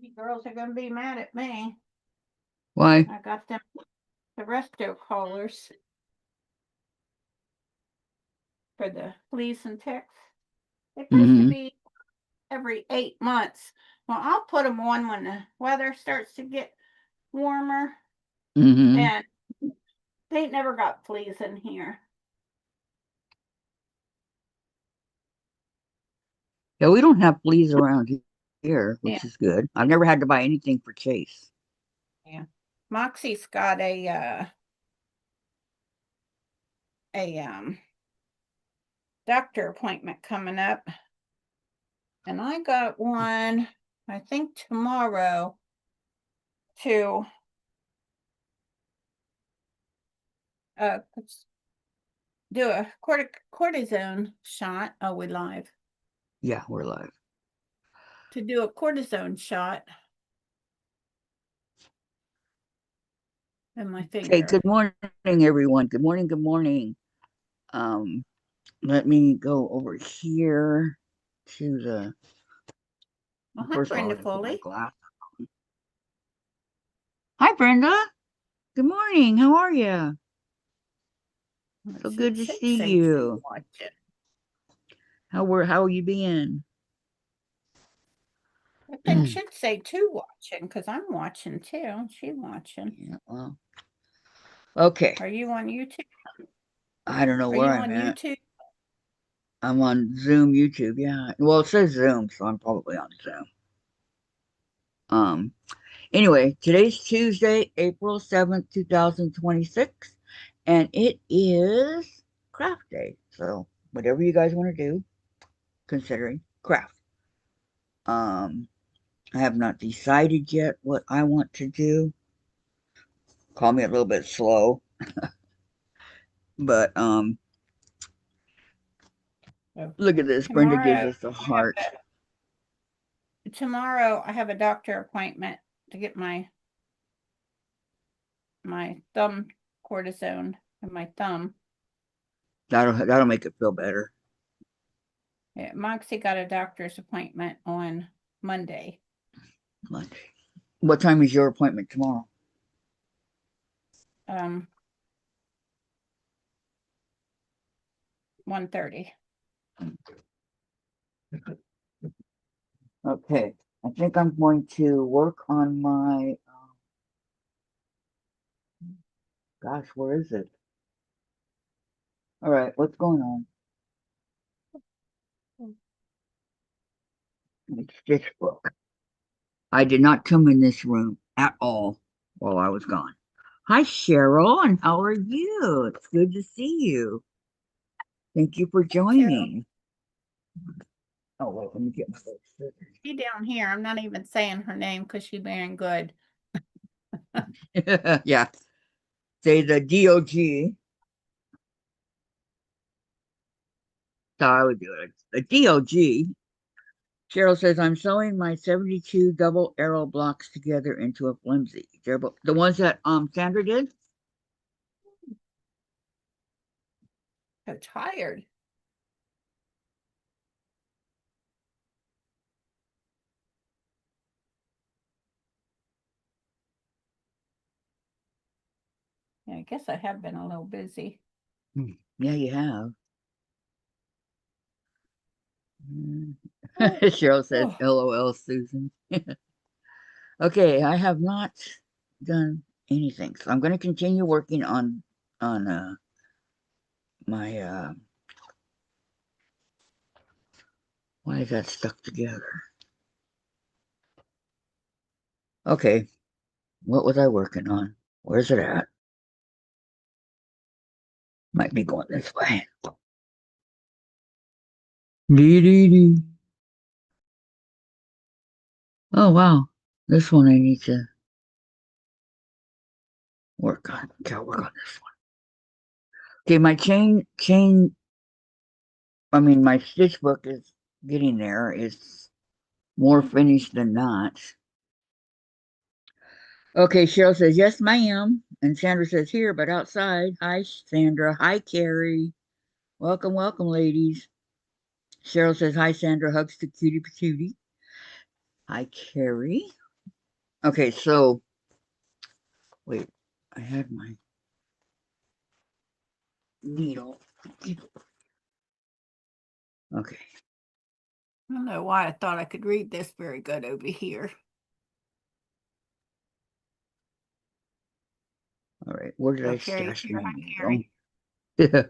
You girls are going to be mad at me. Why? I got them the resto collars for the fleas and ticks. It's supposed to be every 8 months. Well, I'll put them on when the weather starts to get warmer. And they ain't never got fleas in here. Yeah, we don't have fleas around here, which is good. I've never had to buy anything for Chase. Yeah. Moxie's got a doctor appointment coming up. And I got one, I think tomorrow, to do a cortisone shot. Oh, we're live. Yeah, we're live. To do a cortisone shot in my finger. Okay, good morning, everyone. Good morning, good morning. Let me go over here to the... Well, hi, Brenda Foley. Hi, Brenda. Good morning. How are you? So good to see you. How are you being? I think should say two watching because I'm watching too. She's watching. Yeah, well. Okay. Are you on YouTube? I don't know where I'm at. YouTube? I'm on Zoom YouTube, yeah. Well, it says Zoom, so I'm probably on Zoom. Anyway, today's Tuesday, April 7th, 2026, and it is craft day. So whatever you guys want to do, considering craft. I have not decided yet what I want to do. Call me a little bit slow. But look at this. Brenda gives us a heart. Tomorrow I have a doctor appointment to get my thumb cortisone in my thumb. That'll make it feel better. Yeah, Moxie got a doctor's appointment on Monday. Monday. What time is your appointment tomorrow? 1:30. Okay. I think I'm going to work on my... gosh, where is it? All right, what's going on? My stitch book. I did not come in this room at all while I was gone. Hi, Cheryl, and how are you? It's good to see you. Thank you for joining. Oh, wait, let me get my scissors. She down here. I'm not even saying her name because she's being good. Yeah. Say the DOG. So I would do it. The DOG. Cheryl says, I'm sewing my 72 double arrow blocks together into a flimsy. The ones that Sandra did? I'm tired. Yeah, I guess I have been a little busy. Yeah, you have. Cheryl says, LOL, Susan. Okay, I have not done anything. So I'm going to continue working on my why is that stuck together? Okay, what was I working on? Where's it at? Might be going this way. Dee. Oh wow, this one I need to work on. Okay, I'll work on this one. Okay, my my stitch book is getting there. It's more finished than not. Okay, Cheryl says, yes, ma'am. And Sandra says, here, but outside. Hi, Sandra. Hi, Carrie. Welcome, welcome, ladies. Cheryl says, hi, Sandra. Hugs to cutie patootie. Hi, Carrie. Okay, so wait, I had my needle. Okay. I don't know why I thought I could read this very good over here. All right, where did I Okay, stash here my I needle? carry. Yeah,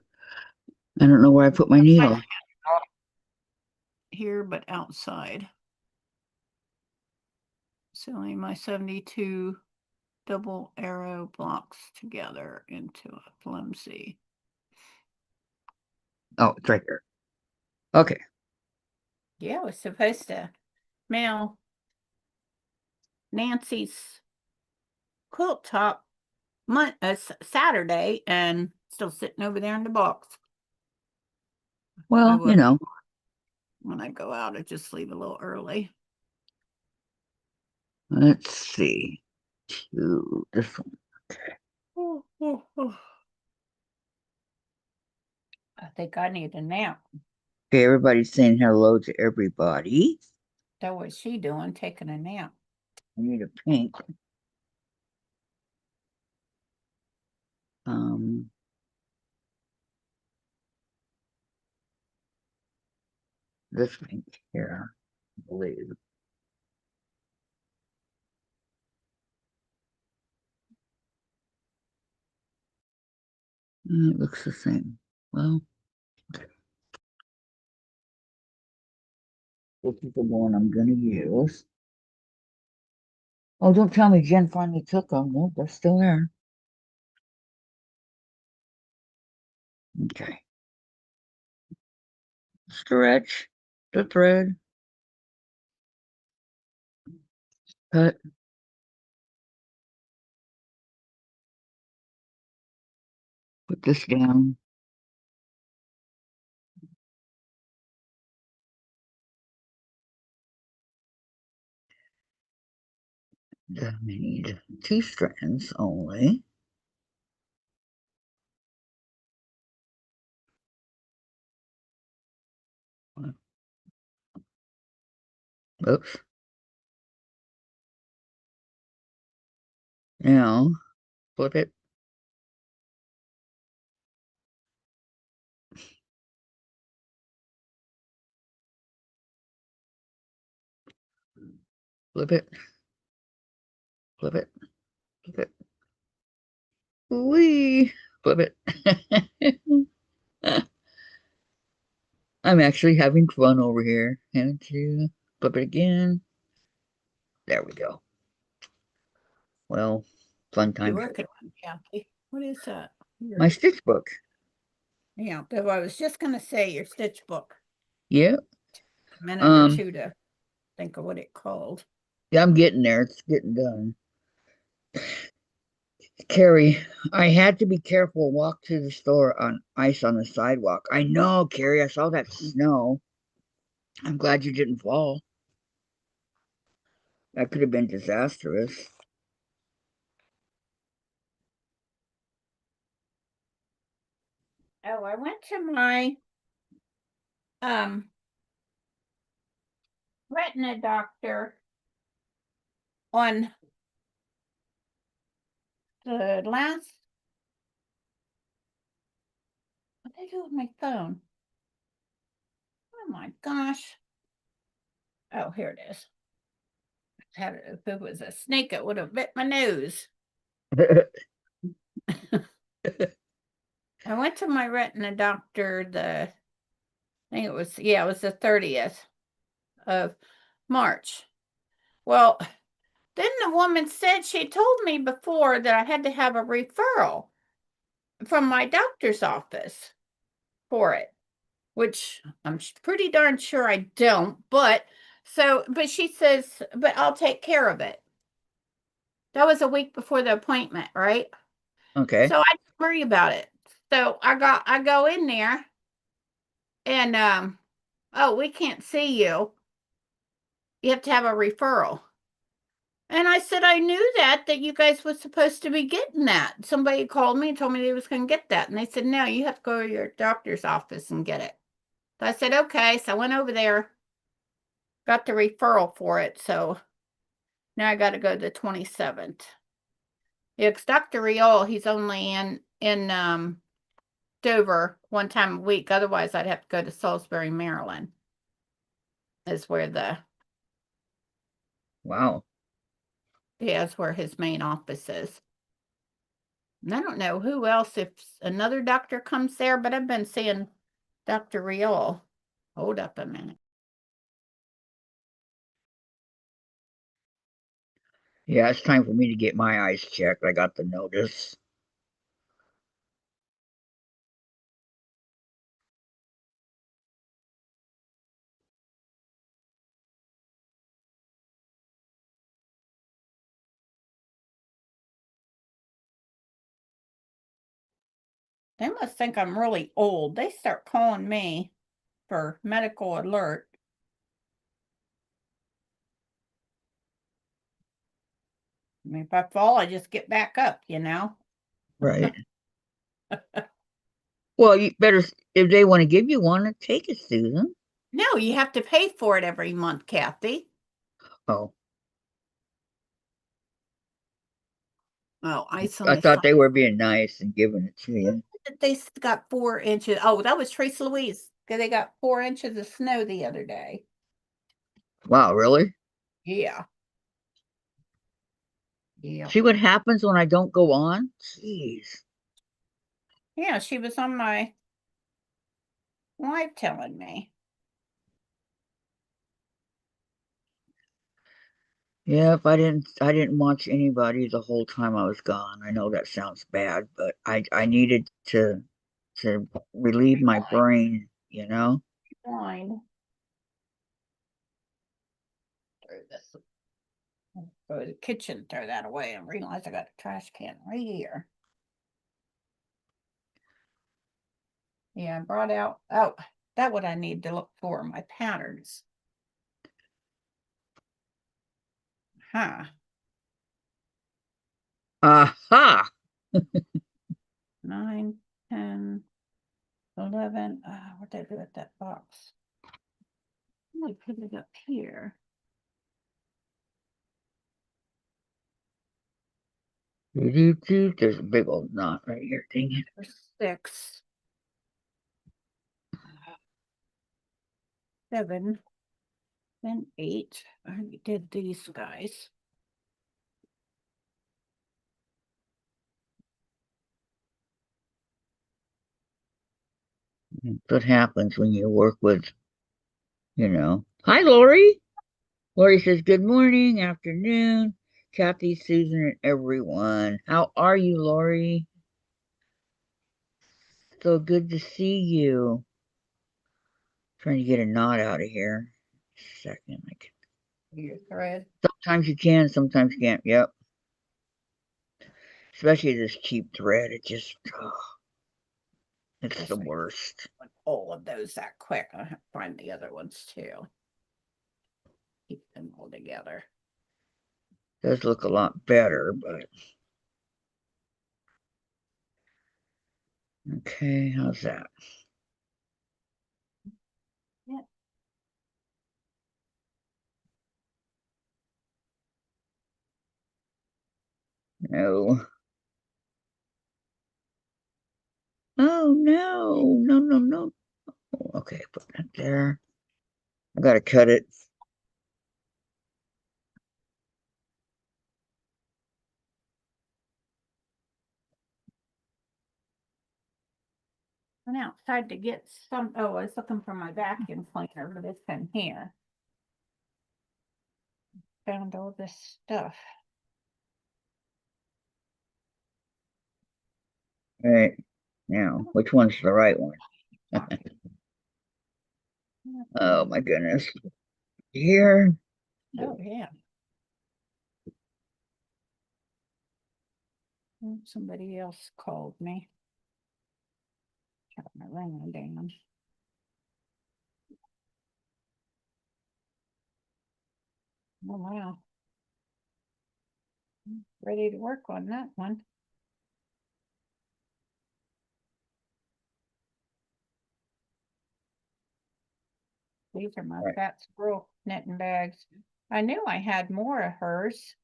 I don't know where I put my needle. Here, but outside. Sewing my 72 double arrow blocks together into a flimsy. Oh, it's right here. Okay. Yeah, I was supposed to mail Nancy's quilt top Saturday, and still sitting over there in the box. Well, you know. When I go out, I just leave a little early. Let's see. This one. Okay. I think I need a nap. Okay, everybody's saying hello to everybody. So what's she doing? Taking a nap. I need a pink. This pink here, I believe. It looks the same. Well, okay. This is the one I'm going to use. Oh, don't tell me Jen finally took them. Nope, they're still there. Okay. Stretch the thread. Cut. Put this down. Then I need 2 strands only. Oops. Now, flip it. Flip it. Flip it. Flip it. Wee. Flip it. I'm actually having fun over here. And to flip it again. There we go. Well, fun You times. working on, Kathy? What is that? My stitch book. Yeah, though I was just gonna say your stitch book. Yeah. A minute or two to think of what it called. Yeah, I'm getting there. It's getting done. Carrie, I had to be careful. Walk to the store on ice on the sidewalk. I know, Carrie. I saw that snow. I'm glad you didn't fall. That could have been disastrous. Oh, I went to my retina doctor on the last, what did I do with my phone? Oh my gosh. Oh, here it is. If it was a snake, it would have bit my nose. I went to my retina doctor I think it was the 30th of March. Well, then the woman said she told me before that I had to have a referral from my doctor's office for it, which I'm pretty darn sure I don't, but she says, but I'll take care of it. That was a week before the appointment, right? Okay. So I didn't worry about it. So I go in there and oh, we can't see you. You have to have a referral. And I said, I knew that you guys was supposed to be getting that. Somebody called me and told me they was going to get that. And they said, no, you have to go to your doctor's office and get it. So I said, okay. So I went over there, got the referral for it. So Now I got to go the 27th. Yeah, 'cause Dr. Riol, he's only in Dover one time a week. Otherwise, I'd have to go to Salisbury, Maryland. Is where Wow. yeah, that's where his main office is. And I don't know who else, if another doctor comes there, but I've been seeing Dr. Riol. Hold up a minute. Yeah, it's time for me to get my eyes checked. I got the notice. They must think I'm really old. They start calling me for medical alert. I mean, if I fall, I just get back up, you know? Right. Well, you better, if they want to give you one, take it, Susan. No, you have to pay for it every month, Kathy. Oh. Oh, I only thought they were being nice and giving it to you. They got 4 inches. Oh, that was Trace Louise. They got 4 inches of snow the other day. Wow, really? Yeah. Yeah. See what happens when I don't go on? Jeez. Yeah, she was on my live telling me. Yep, I didn't watch anybody the whole time I was gone. I know that sounds bad, but I needed to relieve my brain, you know? Fine. Throw this. Go to the kitchen, throw that away, and realize I got a trash can right here. Yeah, I brought out. Oh, that's what I need to look for, my patterns. Huh. Aha! 9, 10, 11. What did I do with that box? I put it up here. There's a big old knot right here. Dang it. 6, 7, then 8. I already did these guys. That's what happens when you work with, you know. Hi, Lori. Lori says, good morning, afternoon. Kathy, Susan, and everyone. How are you, Lori? So good to see you. Trying to get a knot out of here. Second. Your thread. Sometimes you can, sometimes you can't. Yep. Especially this cheap thread. It just, it's the worst. All of those that quick. I have to find the other ones too. Keep them all together. Does look a lot better, but okay, how's that? Yeah. No. Oh no, no, no, no. Okay, put that there. I gotta cut it. Went outside to get some. Oh, I was looking for my vacuum cleaner, but it's in here. Found all this stuff. All right. Now, which one's the right one? Oh my goodness. Here. Oh yeah. Somebody else called me. Got my ringer down. Oh wow. Ready to work on that one. These are my Right. fat squirrel knitting bags. I knew I had more of hers.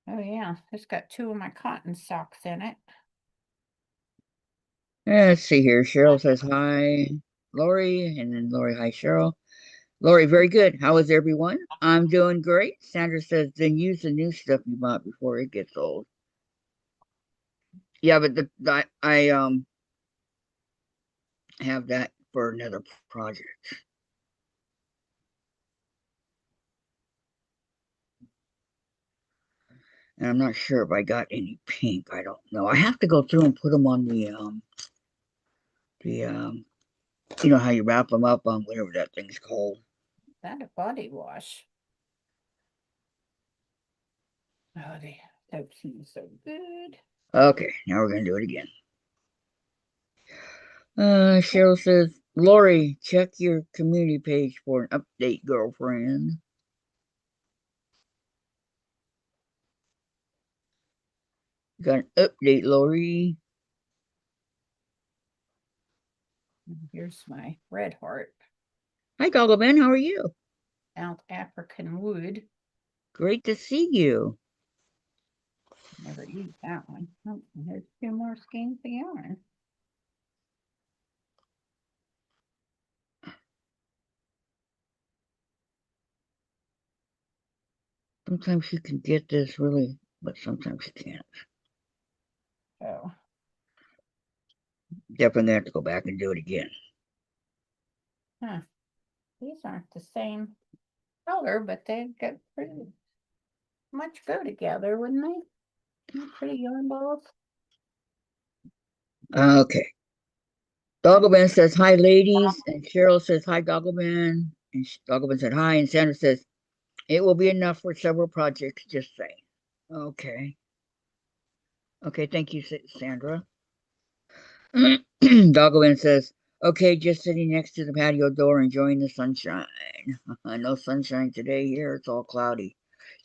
Oh yeah, it's got 2 of my cotton socks in it. Let's see here. Cheryl says hi, Lori, and then Lori, hi, Cheryl. Lori, very good. How is everyone? I'm doing great. Sandra says, then use the new stuff you bought before it gets old. Yeah, but I have that for another project. And I'm not sure if I got any pink. I don't know. I have to go through and put them on the you know how you wrap them up on whatever that thing's called. Is that a body wash? Oh, the soap smells so good. Okay, now we're gonna do it again. Cheryl says, Lori, check your community page for an update, girlfriend. Got an update, Lori. Here's my red heart. Hi, Doggleman. How are you? South African wood. Great to see you. Never used that one. Oh, there's 2 more skeins of yarn. Sometimes you can get this really, but sometimes you can't. Oh. Definitely have to go back and do it again. Huh. These aren't the same color, but they got pretty much go together, wouldn't they? Pretty yarn balls. Okay. Doggleman says, hi, ladies. And Cheryl says, hi, Doggleman. And Doggleman said, hi. And Sandra says, it will be enough for several projects, just saying. Okay. Okay, thank you, Sandra. Doggleman says, okay, just sitting next to the patio door enjoying the sunshine. No sunshine today here. It's all cloudy.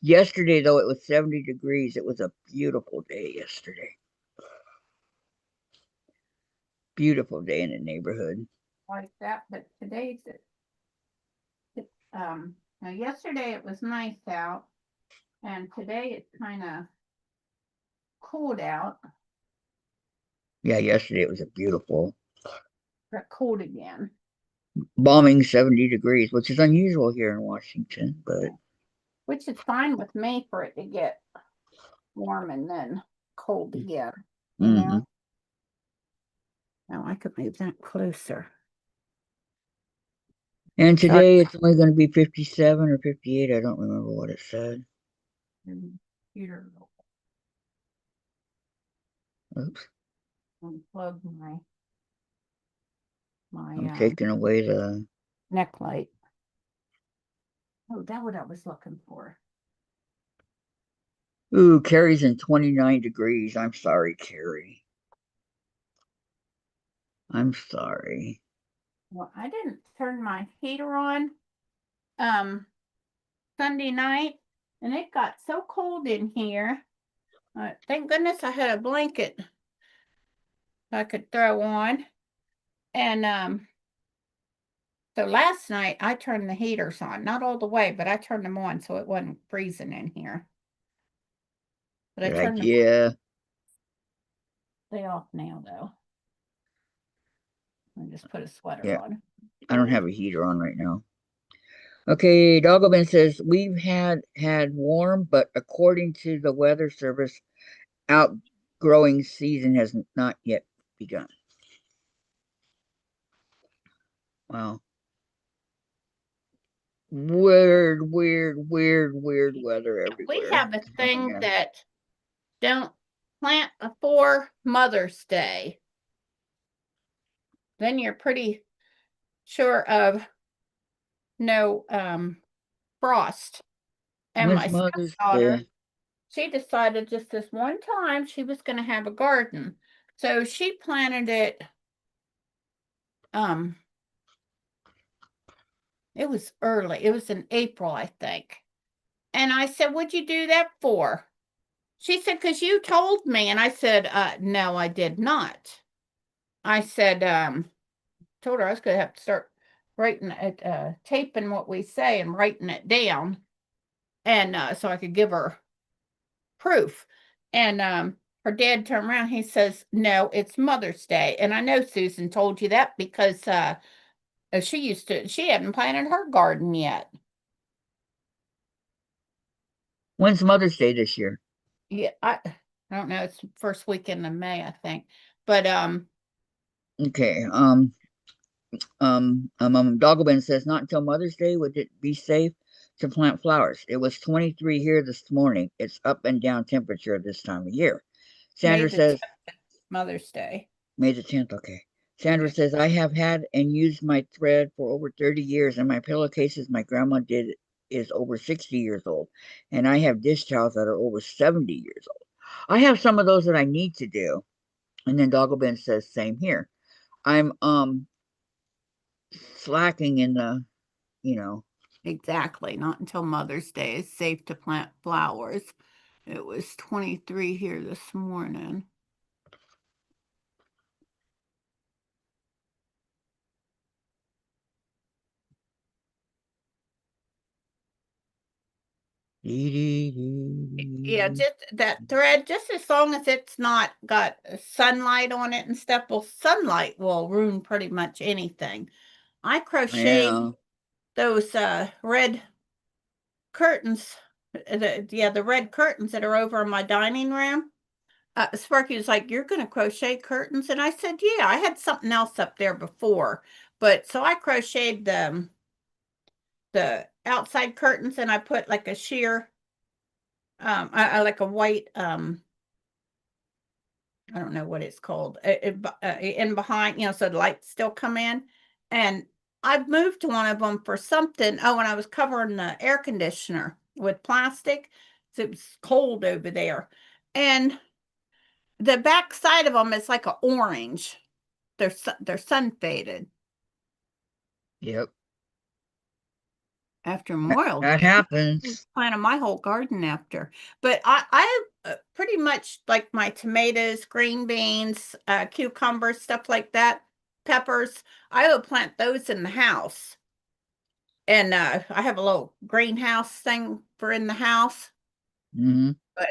Yesterday, though, it was 70 degrees. It was a beautiful day yesterday. Beautiful day in the neighborhood. Like that, but today's now yesterday it was nice out, and today it's kind of cooled out. Yeah, yesterday it was a beautiful. Got cooled again. Bombing 70 degrees, which is unusual here in Washington, but. Which is fine with me for it to get warm and then cold again, you know? Now I could move that closer. And today it's only going to be 57 or 58. I don't remember what it said. Oops. Unplug I'm taking away the neck light. Oh, that's what I was looking for. Ooh, Carrie's in 29 degrees. I'm sorry, Carrie. I'm sorry. Well, I didn't turn my heater on Sunday night, and it got so cold in here. Thank goodness I had a blanket I could throw on. And so last night I turned the heaters on, not all the way, but I turned them on so it wasn't freezing in here. But Good I turned idea. They off now though. I just put a sweater on. I don't have a heater on right now. Okay, Doggleman says we've had warm, but according to the weather service, outgrowing season has not yet begun. Wow. Weird weather everywhere. We have a thing that don't plant before Mother's Day. Then you're pretty sure of no frost. And my stepdaughter, she decided just this one time she was going to have a garden. So she planted it. It was early. It was in April, I think. And I said, what'd you do that for? She said, because you told me. And I said, no, I did not. I said, told her I was going to have to start writing it, taping what we say and writing it down. And so I could give her proof. And her dad turned around. He says, "No, it's Mother's Day." And I know Susan told you that because she hadn't planted her garden yet. When's Mother's Day this year? Yeah, I don't know. It's first weekend of May, I think. But Okay. Dogglebin says not until Mother's Day would it be safe to plant flowers. It was 23 here this morning. It's up and down temperature this time of year. May Sandra the says 10th, Mother's Day. May the 10th. Okay. Sandra Yeah. says I have had and used my thread for over 30 years, and my pillowcases my grandma did is over 60 years old, and I have dish towels that are over 70 years old. I have some of those that I need to do. And then Dogglebin says same here. I'm slacking in the, you know, Exactly. Not until Mother's Day is safe to plant flowers. It was 23 here this morning. Yeah, just that thread, just as long as it's not got sunlight on it and stuff. Well, sunlight will ruin pretty much anything. I crocheted Yeah. those red curtains, the red curtains that are over in my dining room. Sparky was like, "You're going to crochet curtains?" And I said, "Yeah, I had something else up there before." But so I crocheted the outside curtains and I put like a sheer, I like a white, I don't know what it's called, in behind, so the lights still come in. And I've moved one of them for something. Oh, when I was covering the air conditioner with plastic, so it was cold over there. And the back side of them is like an orange. They're sun faded Yep. after Memorial That Day. I happens. planted my whole garden after. But I pretty much like my tomatoes, green beans, cucumbers, stuff like that, peppers. I would plant those in the house. And I have a little greenhouse thing for in the house. Hmm. But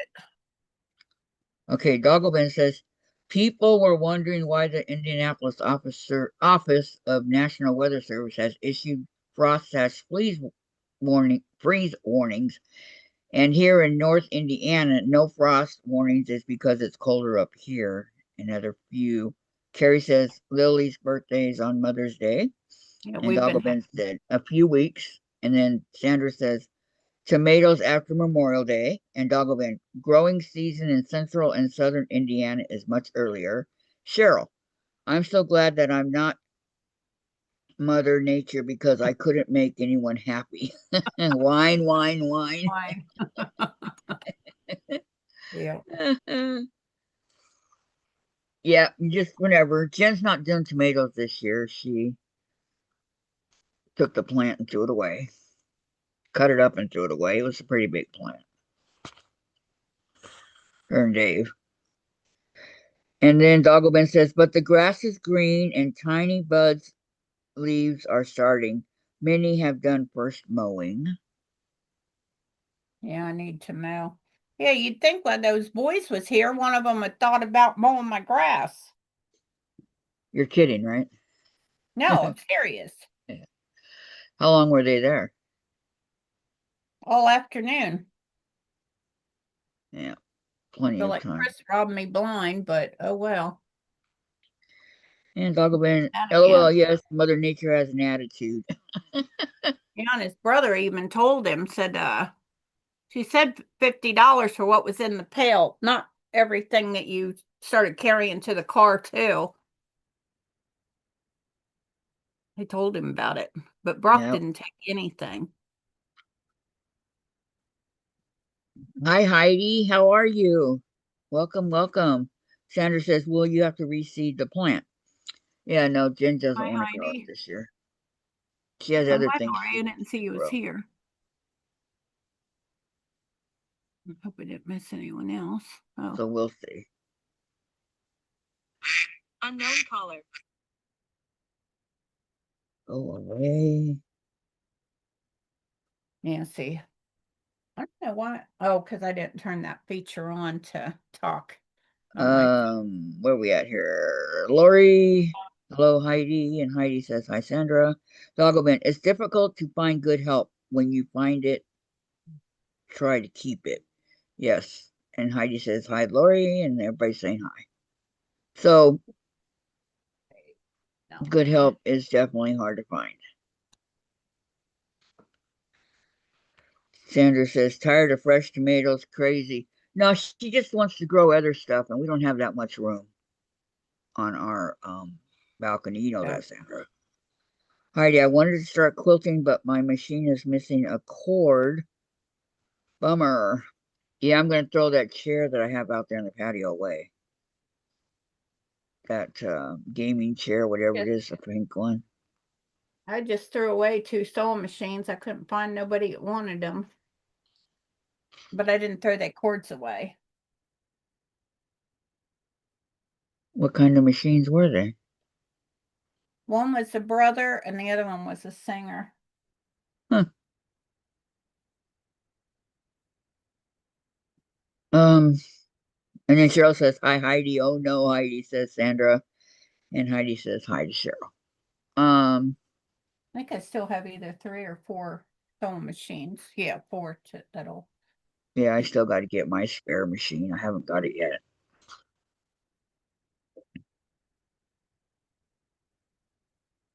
Okay, Dogglebin says people were wondering why the Indianapolis Office of National Weather Service has issued freeze warnings, and here in North Indiana, no frost warnings is because it's colder up here. Another few. Carrie says Lily's birthday is on Mother's Day, yeah, and we've been Dogglebin said a few weeks, and then Sandra says tomatoes after Memorial Day, and Dogglebin. Growing season in central and southern Indiana is much earlier. Cheryl, I'm so glad that I'm not Mother Nature because I couldn't make anyone happy. Wine, wine, wine. fine. Yeah. Yeah, just whenever. Jen's not doing tomatoes this year. She took the plant and threw it away. Cut it up and threw it away. It was a pretty big plant. Her and Dave. And then Dogglebin says, but the grass is green and tiny buds leaves are starting. Many have done first mowing. Yeah, I need to mow. Yeah, you'd think when those boys was here, one of them had thought about mowing my grass. You're kidding, right? No, I'm serious. Yeah. How long were they there? All afternoon. Yeah, I plenty feel of like time. Chris robbed me blind, but oh well. And Dogglebin, That LOL, again. yes, Mother Nature has an attitude. Yeah, and his brother even told him, said, she said $50 for what was in the pail, not everything that you started carrying to the car too. He told him about it, but Brock Yep. didn't take anything. Hi, Heidi. How are you? Welcome, welcome. Sandra says, well, you have to reseed the plant. Yeah, no, Jen doesn't Hi, want to grow it Heidi. this year. She has Oh, other hi, things Lori. she I wants didn't see to you was grow. here. I hope I didn't miss anyone else. Oh, So we'll see. unknown caller. Go away. Nancy. I don't know why. Oh, because I didn't turn that feature on to talk on my Where are we at here? Lori, hello Heidi, and Heidi says hi Sandra. Doggoman, it's difficult to find good help. When you find it, try to keep it. Yes. And Heidi says hi Lori, and everybody's saying hi. So good help is definitely hard to find. Sandra says tired of fresh tomatoes, crazy. No, she just wants to grow other stuff, and we don't have that much room on our balcony. You know that, Sandra. Heidi, I wanted to start quilting, but my machine is missing a cord. Bummer. Yeah, I'm going to throw that chair that I have out there in the patio away. That gaming chair, whatever it is, the pink one. I just threw away 2 sewing machines. I couldn't find nobody that wanted them. But I didn't throw their cords away. What kind of machines were they? One was a brother and the other one was a singer. Huh. And then Cheryl says, hi, Heidi. Oh, no, Heidi, says Sandra. And Heidi says, hi to Cheryl. I think I still have either 3 or 4 sewing machines. Yeah, 4 that'll. Yeah, I still got to get my spare machine. I haven't got it yet.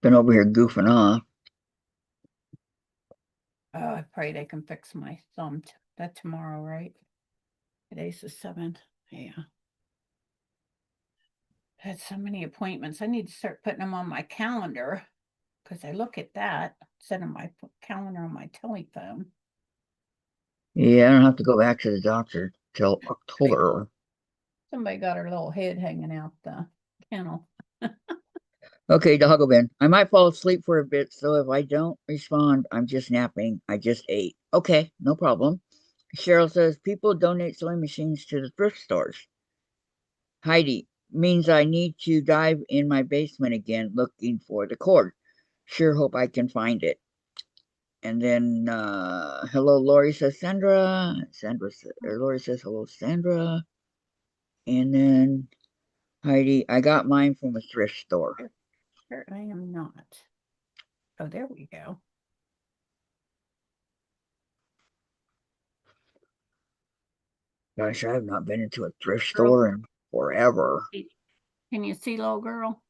Been over here goofing off. Oh, I pray they can fix my thumb. That tomorrow, right? Today's the 7th. Yeah. I had so many appointments. I need to start putting them on my calendar because I look at that instead of my calendar on my telephone. Yeah, I don't have to go back to the doctor till October. Somebody got her little head hanging out the kennel. Okay, Doggoman. I might fall asleep for a bit, so if I don't respond, I'm just napping. I just ate. Okay, no problem. Cheryl says people donate sewing machines to the thrift stores. Heidi means I need to dive in my basement again looking for the cord. Sure hope I can find it. And then hello, Lori says Sandra. Lori says hello, Sandra. And then Heidi, I got mine from a thrift store. Sure, I am not. Oh, there we go. Gosh, I have not been into a thrift store in forever. Can you see, little girl?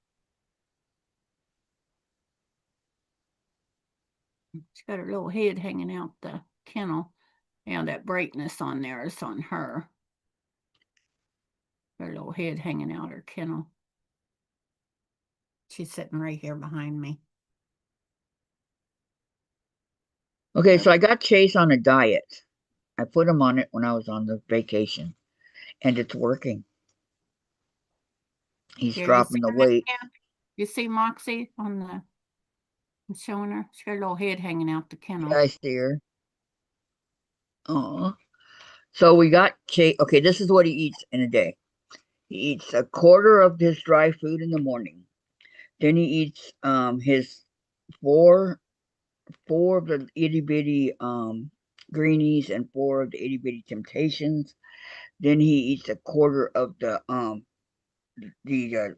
She's got her little head hanging out the kennel. Yeah, that brightness on there is on her. Her little head hanging out her kennel. She's sitting right here behind me. Okay, so I got Chase on a diet. I put him on it when I was on the vacation, and it's working. He's dropping the weight. You see Moxie on the, I'm showing her. She's got her little head hanging out the kennel. Yeah, I see her. Oh, so we got Chase. Okay, this is what he eats in a day. He eats a quarter of his dry food in the morning. Then he eats his four of the itty bitty greenies and 4 of the itty bitty temptations. Then he eats a quarter of the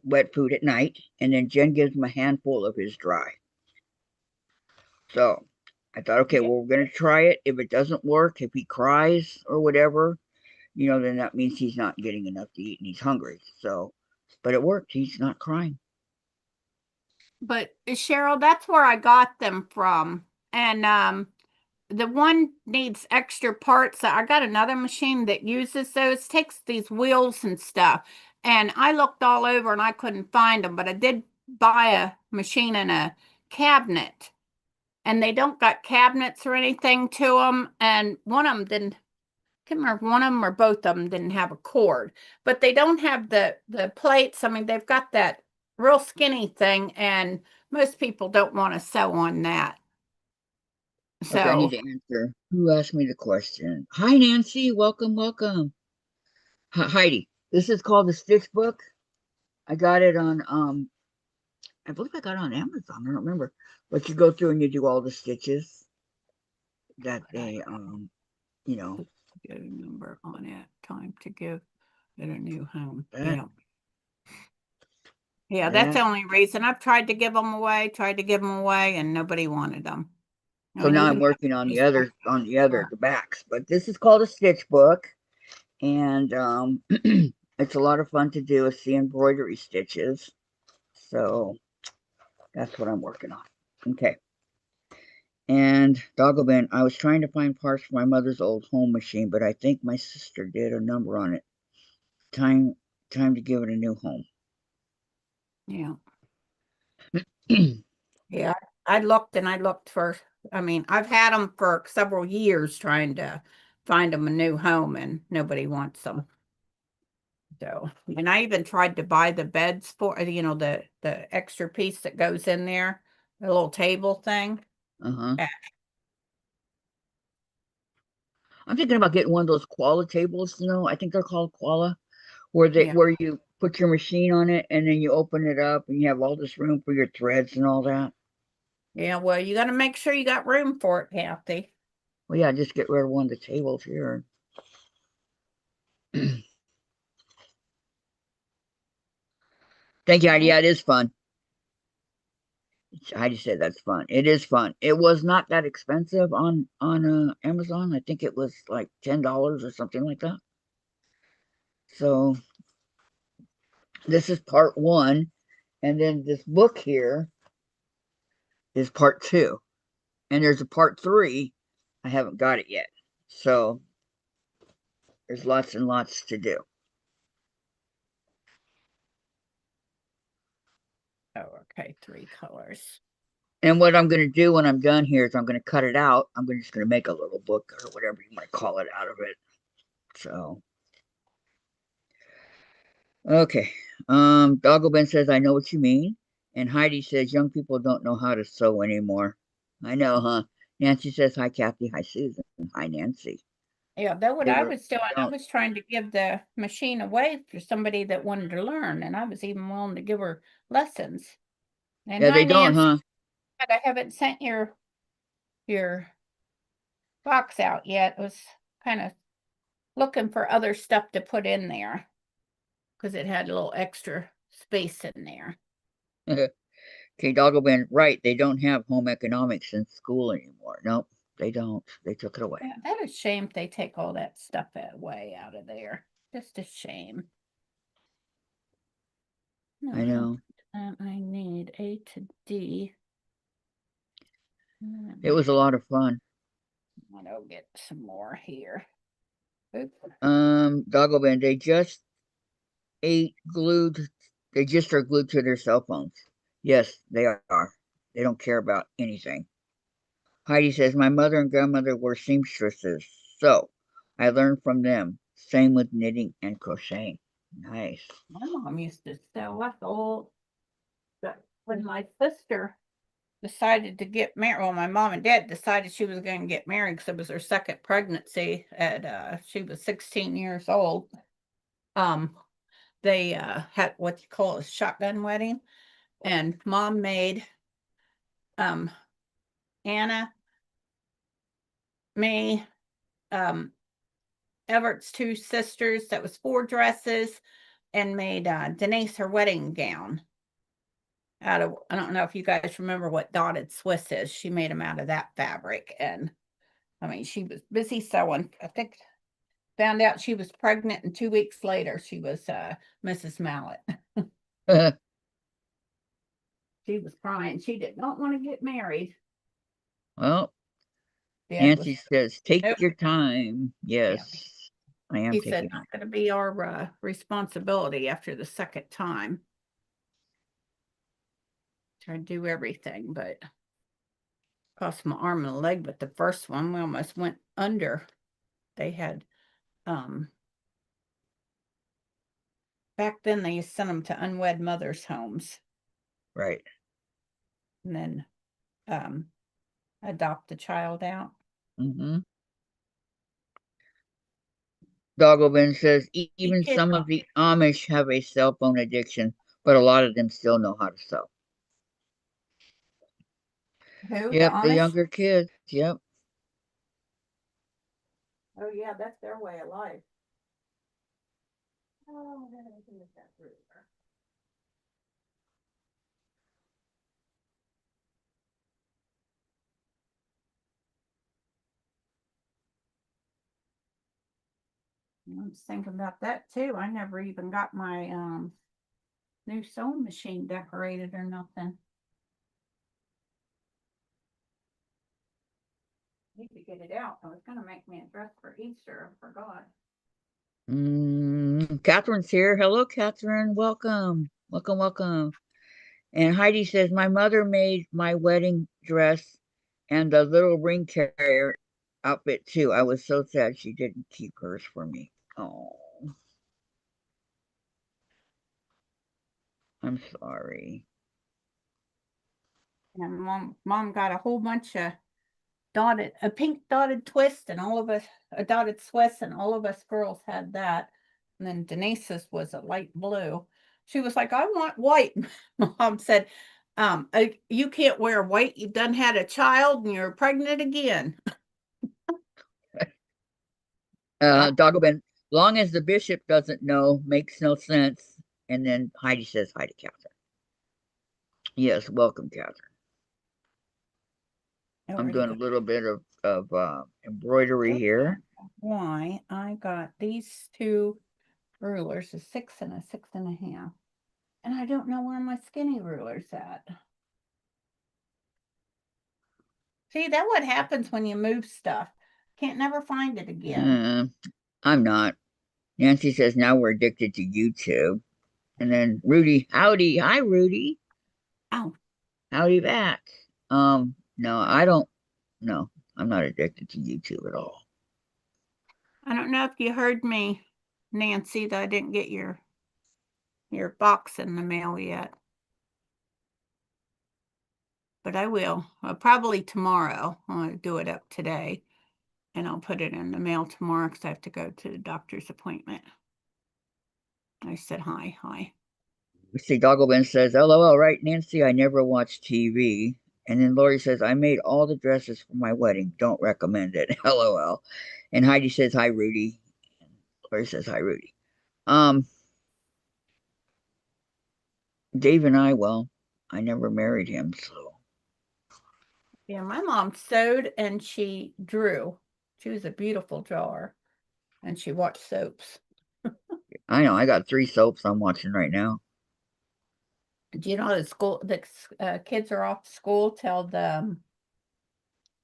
wet food at night, and then Jen gives him a handful of his dry. So I thought, okay, well, we're gonna try it. If it doesn't work, if he cries or whatever, then that means he's not getting enough to eat and he's hungry. So, but it worked. He's not crying. But Cheryl, that's where I got them from. And the one needs extra parts. I got another machine that uses those, takes these wheels and stuff. And I looked all over and I couldn't find them, but I did buy a machine and a cabinet. And they don't got cabinets or anything to them. And one of them didn't, I can't remember if one of them or both of them didn't have a cord. But they don't have the plates. I mean, they've got that real skinny thing, and most people don't want to sew on that. Okay, I need So to answer. Who asked me the question? Hi, Nancy. Welcome, welcome. Heidi, this is called the Stitch Book. I got it on I believe I got it on Amazon. I don't remember. But you go through and you do all the stitches that they you know. Get a number on it. Time to give it a new home. That, Yeah. Yeah, that's the that. only reason. I've tried to give them away, and nobody wanted them. I So mean, now I'm even working on the people. other, the backs. But this is called a stitch book, and it's a lot of fun to do. It's the embroidery stitches. So that's what I'm working on. Okay. And Dogglebin, I was trying to find parts for my mother's old home machine, but I think my sister did a number on it. Time, time to give it a new home. Yeah. Yeah, I looked and I looked for, I mean, I've had them for several years trying to find them a new home and nobody wants them. So, and I even tried to buy the beds for, the extra piece that goes in there, the little table thing. Uh-huh. I'm thinking about getting one of those koala tables, I think they're called koala, Yeah. where you put your machine on it and then you open it up and you have all this room for your threads and all that. Yeah, well, you got to make sure you got room for it, Kathy. Well, yeah, just get rid of one of the tables here. Thank you, Heidi. Oh, Yeah, it is fun. Heidi said that's fun. It is fun. It was not that expensive on Amazon. I think it was like $10 or something like that. So this is part one, and then this book here is part two, and there's a part three. I haven't got it yet, so there's lots and lots to do. okay, 3 colors. And what I'm going to do when I'm done here is I'm going to cut it out. I'm just going to make a little book or whatever you might call it out of it. So, okay. Dogglebin says, I know what you mean. And Heidi says, young people don't know how to sew anymore. I know, huh? Nancy says, hi, Kathy. Hi, Susan. Hi, Nancy. Yeah, that's what They I really was doing. I don't. was trying to give the machine away for somebody that wanted to learn, and I was even willing to give her lessons. And Yeah, hi, they don't, Nancy. huh? I haven't sent your box out yet. I was kind of looking for other stuff to put in there because it had a little extra space in there. Okay, Dogglebin, right. They don't have home economics in school anymore. Nope, they don't. They took it away. Yeah, that is a shame they take all that stuff away out of there. Just a shame. No, I know. I need A to D. It was a lot of fun. I'll get some more here. Oop. Dogglebin, they just are glued to their cell phones. Yes, they are. They don't care about anything. Heidi says, my mother and grandmother were seamstresses, so I learned from them. Same with knitting and crocheting. Nice. My mom used to sew us all. But when my sister decided to get married, well, my mom and dad decided she was going to get married because it was her second pregnancy. She was 16 years old. They had what you call a shotgun wedding, and mom made um Anna, me, Everett's two sisters. That was 4 dresses, and made Denise her wedding gown out of. I don't know if you guys remember what dotted Swiss is. She made them out of that fabric, and I mean, she was busy sewing. I think found out she was pregnant, and 2 weeks later, she was Mrs. Mallet. She was crying. She did not want to get married. Well, Dad was, Nancy says, take nope. your time. Yeah. Yes, I am He said, taking not my going to be our responsibility after the second time. Try to do everything, but cost my arm and a leg. But the first one, we almost went under. They had, back then, they sent them to unwed mothers' homes right. and then adopt the child out. Mm-hmm. Dogglebin says, even Kid, some of the Amish have a cell phone addiction, but a lot of them still know how to sew. who? The Yep, the Amish? younger kids. Yep. Oh yeah, that's their way of life. Oh, I gotta get that ruler. I was thinking about that too. I never even got my new sewing machine decorated or nothing. Need to get it out. I was gonna make me a dress for Easter. I forgot. Catherine's here. Hello, Catherine. Welcome. Welcome, welcome. And Heidi says, my mother made my wedding dress and the little ring carrier outfit too. I was so sad she didn't keep hers for me. Oh, I'm sorry. And mom got a whole bunch of a pink dotted twist, and all of us a dotted Swiss, and all of us girls had that. And then Denise's was a light blue. She was like, I want white. Mom said, you can't wear white. You've done had a child and you're pregnant again. Dagobin, long as the bishop doesn't know, makes no sense. And then Heidi says hi to Catherine. Yes, welcome, Catherine. I'm doing a little bit of embroidery here. Why I got these two rulers, a 6 and a 6.5. And I don't know where my skinny ruler's at. See, that what happens when you move stuff. Can't never find it again. I'm not. Nancy says now we're addicted to YouTube. And then Rudy, howdy. Hi, Rudy. Oh. Howdy back. No, no, I'm not addicted to YouTube at all. I don't know if you heard me, Nancy, that I didn't get your box in the mail yet. But I will. Probably tomorrow. I'll do it up today. And I'll put it in the mail tomorrow because I have to go to the doctor's appointment. I said hi. We see Dogglebin says, LOL, right, Nancy? I never watch TV. And then Lori says, I made all the dresses for my wedding. Don't recommend it. LOL. And Heidi says, hi, Rudy. And Lori says, hi, Rudy. Dave and I, well, I never married him, so. Yeah, my mom sewed and she drew. She was a beautiful drawer. And she watched soaps. I know. I got 3 soaps I'm watching right now. Do you know the kids are off school till the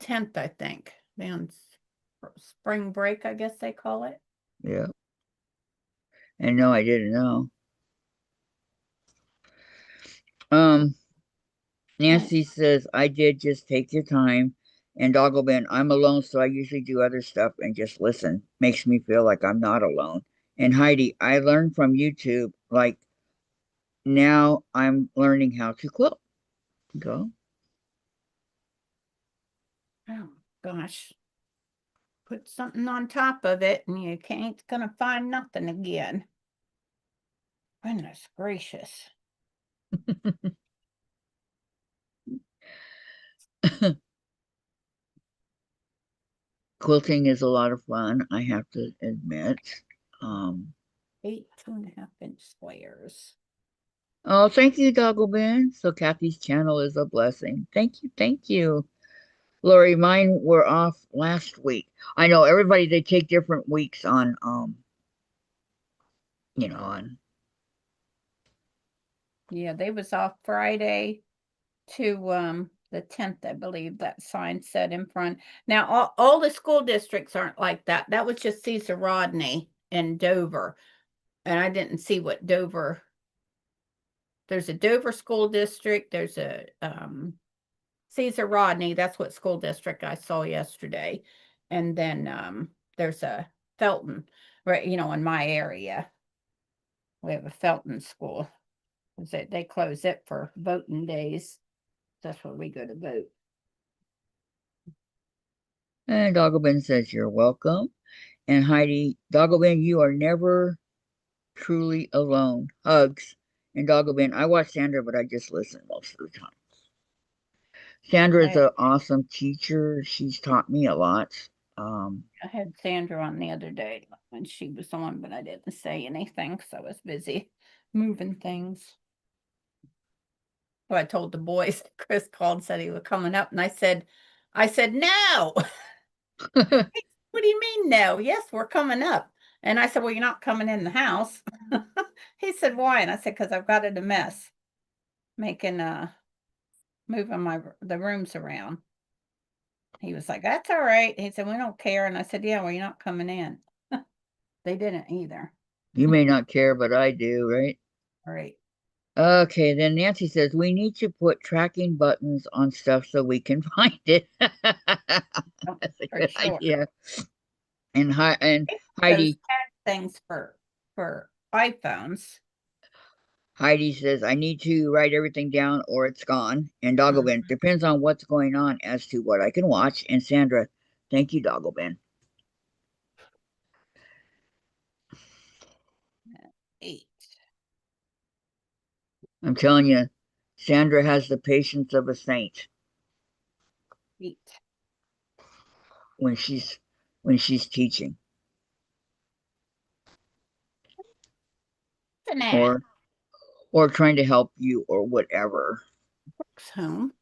10th, I think. They're on spring break, I guess they call it. Yeah. And no, I didn't know. Nancy says, I did just take your time. And Dogglebin, I'm alone, so I usually do other stuff and just listen. Makes me feel like I'm not alone. And Heidi, I learned from YouTube, like now I'm learning how to quilt. Go. Oh, gosh. Put something on top of it and you ain't gonna find nothing again. Goodness gracious. Quilting is a lot of fun, I have to admit. 8 2.5-inch squares. Oh, thank you, Dogglebin. So Kathy's channel is a blessing. Thank you, thank you. Lori, mine were off last week. I know everybody they take different weeks on on. Yeah, they was off Friday to the 10th, I believe that sign said in front. Now all the school districts aren't like that. That was just Cesar Rodney and Dover. And I didn't see what Dover. There's a Dover school district, there's a Cesar Rodney, that's what school district I saw yesterday. And then there's a Felton, right, in my area. We have a Felton school. They close it for voting days. That's where we go to vote. And Dogglebin says you're welcome. And Heidi, Dogglebin, you are never truly alone. Hugs. And Dogglebin, I watch Sandra, but I just listen most of the time. Sandra is an awesome teacher. She's taught me a lot. I had Sandra on the other day when she was on, but I didn't say anything because I was busy moving things. So I told the boys, Chris called and said he was coming up, and I said, no. What do you mean, no? Yes, we're coming up. And I said, well, you're not coming in the house. He said, why? And I said, because I've got it a mess, making moving the rooms around. He was like, that's all right. He said, we don't care. And I said, yeah, well, you're not coming in. They didn't either. You may not care, but I do, right? All right. Okay, then Nancy says we need to put tracking buttons on stuff so we can find it. Oh, That's a for good sure. idea. And Those Heidi tag things for iPhones. Heidi says I need to write everything down or it's gone. And Dogglebin depends on what's going on as to what I can watch. And Sandra, thank you, Dogglebin. 8. I'm telling you, Sandra has the patience of a saint 8. when she's teaching What's an at? or or trying to help you or whatever. Brooks home.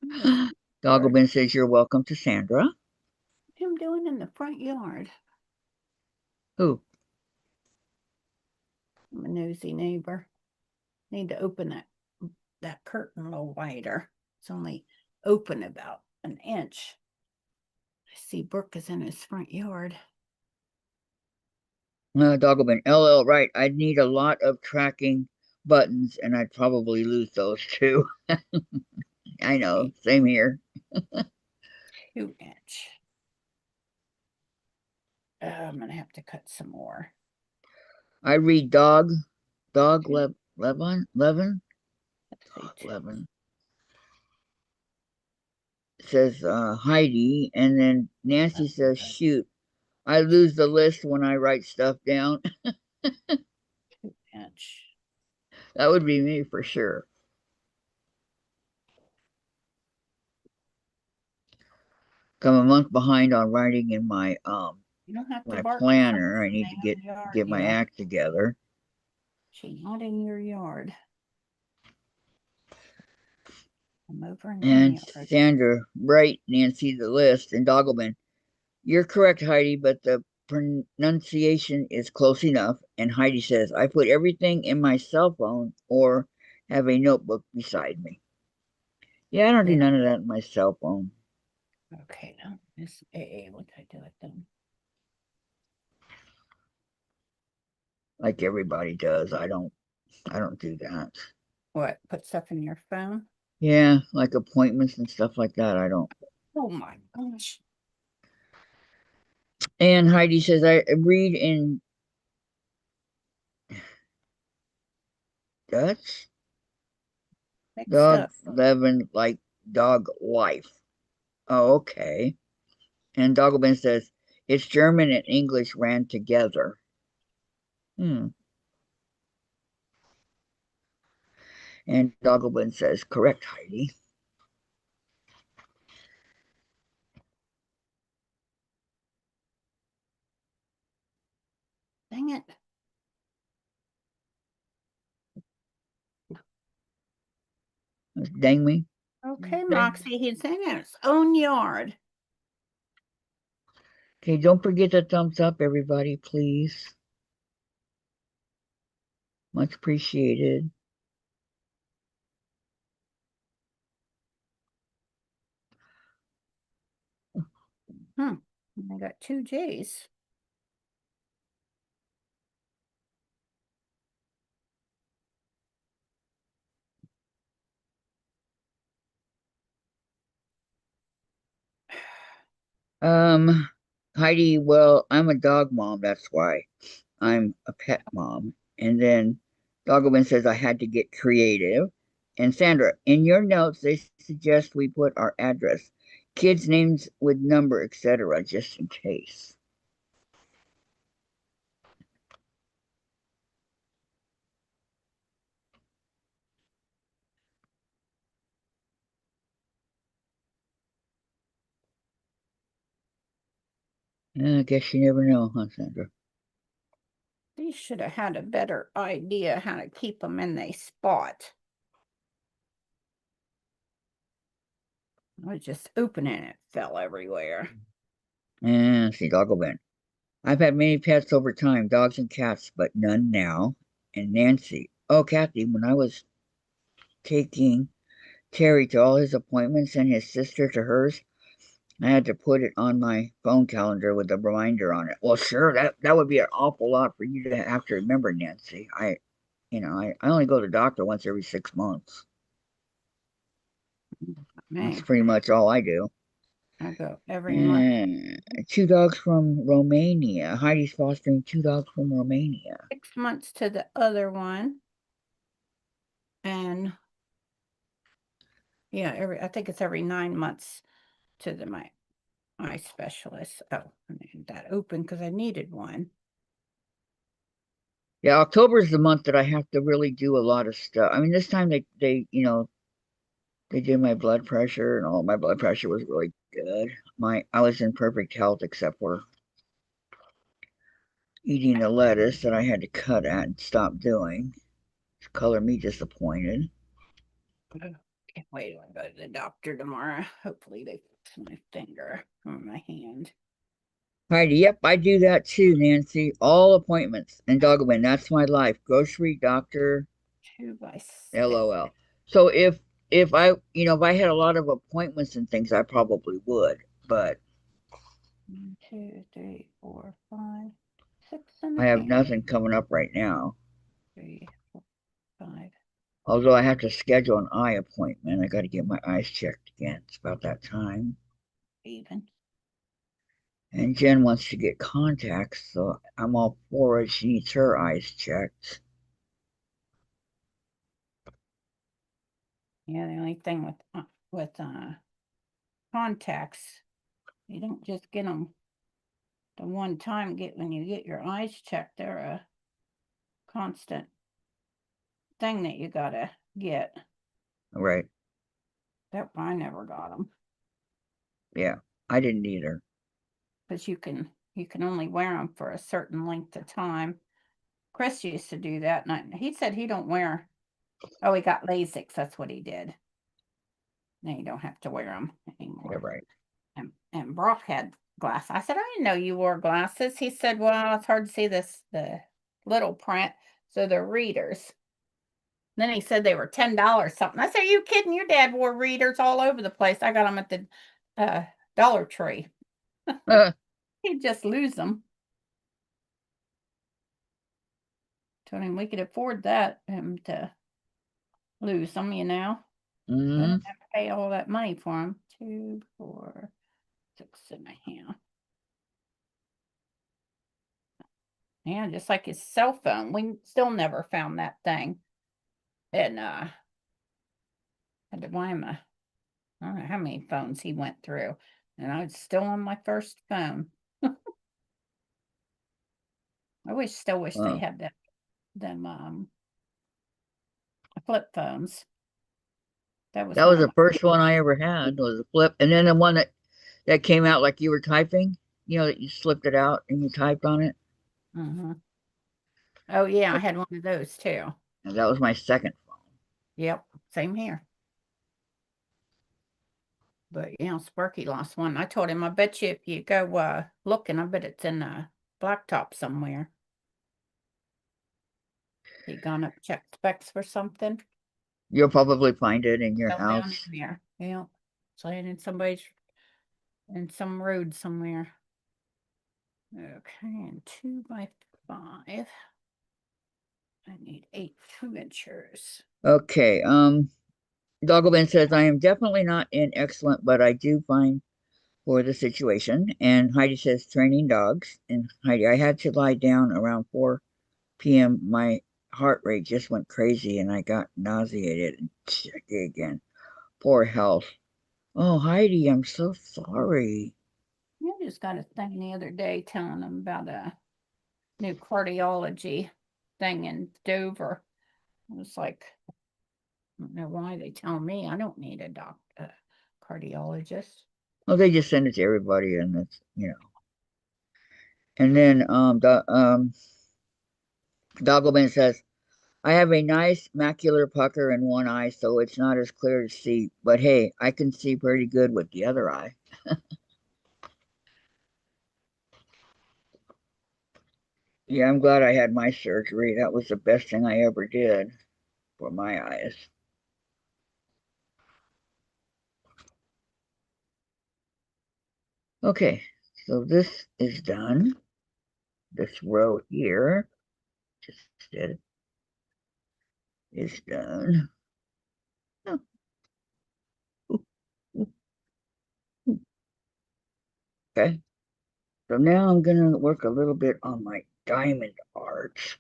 What Dogglebin says you're welcome to Sandra. him doing in the front yard? Who? I'm a nosy neighbor. Need to open that curtain a little wider. It's only open about an inch. I see Brooke is in his front yard. Dogglebin, LL, right. I'd need a lot of tracking buttons and I'd probably lose those too. I know, Maybe same here. 2 inch. I'm gonna have to cut some more. I read dog Levin, Let's say 2. Levin says Heidi, and then Nancy says, shoot, I lose the list when I write stuff down. 2 inch. That would be me for sure. I'm a month behind on writing in You don't have to my bark at someone planner. I when need to they own yard, get my you. act together. She's not in your yard. I'm over in my And yard. Sandra, right, Nancy, the list, and Dogglebin. You're correct, Heidi, but the pronunciation is close enough. And Heidi says, I put everything in my cell phone or have a notebook beside me. Yeah, I don't do Yeah. none of that in my cell phone. Okay, now this AA, what did I do with them? Like everybody does. I don't do that. What? Put stuff in your phone? Yeah, like appointments and stuff like that. I don't. Oh my gosh. And Heidi says, I read in Dutch. Mixed Dog up. Levin like dog life. Oh, okay. And Dogglebin says, it's German and English ran together. Hmm. And Dogglebin says, correct, Heidi. Dang it. Dang me. Okay, Dang. Moxie, he's in his own yard. Okay, don't forget the thumbs up, everybody, please. Much appreciated. I got 2 J's. Um, Heidi, well, I'm a dog mom, that's why. I'm a pet mom. And then Dogglebin says I had to get creative. And Sandra, in your notes, they suggest we put our address, kids' names with number, etc., just in case. I guess you never know, huh, Sandra? They should have had a better idea how to keep them in their spot. I was just opening it, fell everywhere. And see, doggo bin. I've had many pets over time, dogs and cats, but none now. And Nancy. Oh, Kathy, when I was taking Terry to all his appointments and his sister to hers, I had to put it on my phone calendar with a reminder on it. Well, sure, that would be an awful lot for you to have to remember, Nancy. I only go to the doctor once every 6 months. That's Man, pretty much all I do. I go every month. And two dogs from Romania. Heidi's fostering two dogs from Romania. 6 months to the other one. And yeah, I think it's every 9 months to my eye specialist. Oh, I made that open because I needed one. Yeah, October is the month that I have to really do a lot of stuff. I mean, this time they did my blood pressure and all. My blood pressure was really good. I was in perfect health except for eating the lettuce that I had to cut at and stop doing. It's color me disappointed. Oh, can't wait till I go to the doctor tomorrow. Hopefully they fix my finger or my hand. Heidi, yep, I do that too, Nancy. All appointments and Dogwood. That's my life. Grocery, doctor, 2x6. LOL. So if I had a lot of appointments and things, I probably would. But 1, 2, 3, 4, 5, 6 in the I have hand. nothing coming up right now. 3, 4, 5. Although I have to schedule an eye appointment. I got to get my eyes checked again. It's about that time. Even. And Jen wants to get contacts, so I'm all for it. She needs her eyes checked. Yeah, the only thing with contacts, you don't just get them the one time. When you get your eyes checked, they're a constant thing that you gotta get. Right. That I never got them Yeah. I didn't either. because you can only wear them for a certain length of time. Chris used to do that, and he said he don't wear. Oh, he got LASIK. That's what he did. Now you don't have to wear them Yeah, anymore. right. And Brock had glasses. I said, I didn't know you wore glasses. He said, well, it's hard to see the little print, so they're readers. Then he said they were $10 something. I said, are you kidding? Your dad wore readers all over the place. I got them at the Dollar Tree. He'd just lose them. Told him we could afford that, him to lose them, I Mm-hmm. didn't have to pay all that money for them. 2, 4, 6 in my hand. Yeah, just like his cell phone. We still never found that thing. And had to buy him I don't know how many phones he went through. And I was still on my first phone. Still wish they had them flip phones. That was That one was of the my. first one I ever had was a flip. And then the one that came out like you were typing, that you slipped it out and you typed on it. Mhm. Oh yeah, I had one of those too. And that was my second phone. Yep, same here. But Sparky lost one. I told him, I bet you if you go looking, I bet it's in a blacktop somewhere. He gone up checked specs for something. You'll probably find it in your Fell down house. in there. Yeah. It's laying in some road somewhere. Okay, and 2x5. I need 8 2-inchers. Okay. Doggoban says I am definitely not in excellent, but I do fine for the situation. And Heidi says training dogs. And Heidi, I had to lie down around 4 p.m. My heart rate just went crazy and I got nauseated and sick again. Poor health. Oh, Heidi, I'm so sorry. I just got a thing the other day telling them about a new cardiology thing in Dover. I was like, I don't know why they tell me I don't need a cardiologist. Well, they just send it to everybody and it's. And then Doggleman says, I have a nice macular pucker in one eye, so it's not as clear to see. But hey, I can see pretty good with the other eye. Yeah, I'm glad I had my surgery. That was the best thing I ever did for my eyes. Okay, so this is done. This row here just is done. Oh, ooh, ooh, ooh. Okay, so now I'm going to work a little bit on my diamond arts.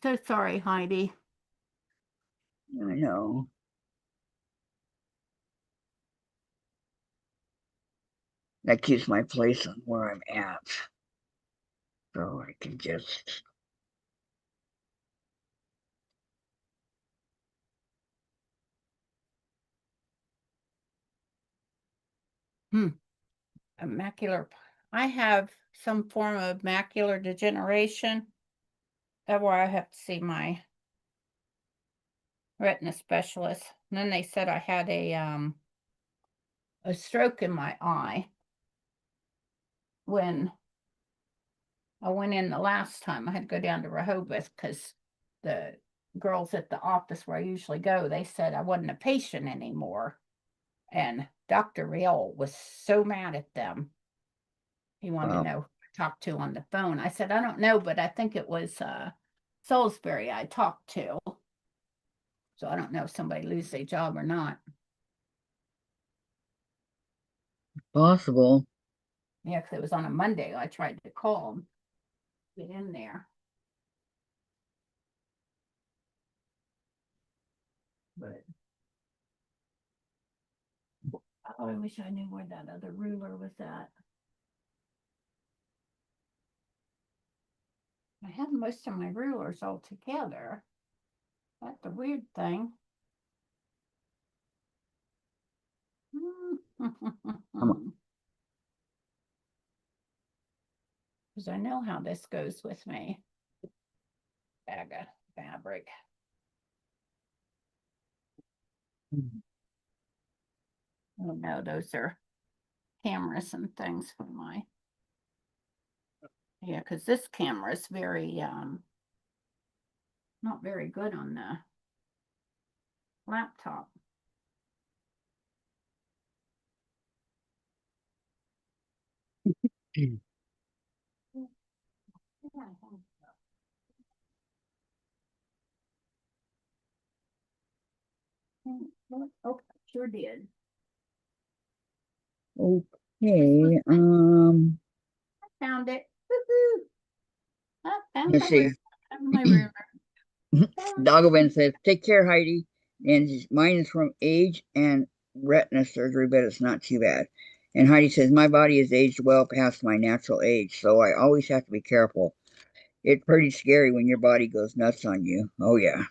So sorry, Heidi. I know. That keeps my place on where I'm at. So I can just. A macular. I have some form of macular degeneration. That's where I have to see my retina specialist. And then they said I had a stroke in my eye when I went in the last time. I had to go down to Rehoboth because the girls at the office where I usually go, they said I wasn't a patient anymore. And Dr. Riol was so mad at them. He wanted to know who I talked to on the phone. I said, I don't know, but I think it was Salisbury I talked to. So I don't know if somebody lose their job or not. Possible. Yeah, because it was on a Monday. I tried to call them, get in there. But oh, I wish I knew where that other ruler was at. I have most of my rulers all together. That's the weird thing. Because I know how this goes with me. Bag of fabric. Oh no, those are cameras and things for my. Yeah, because this camera is very not very good on the laptop. Oh, sure did. Okay. I found it. Woo-hoo. I found Let's see. my ruler. Doggovan says, "Take care, Heidi." And mine is from age and retina surgery, but it's not too bad. And Heidi says, "My body has aged well past my natural age, so I always have to be careful. It's pretty scary when your body goes nuts on you." Oh yeah.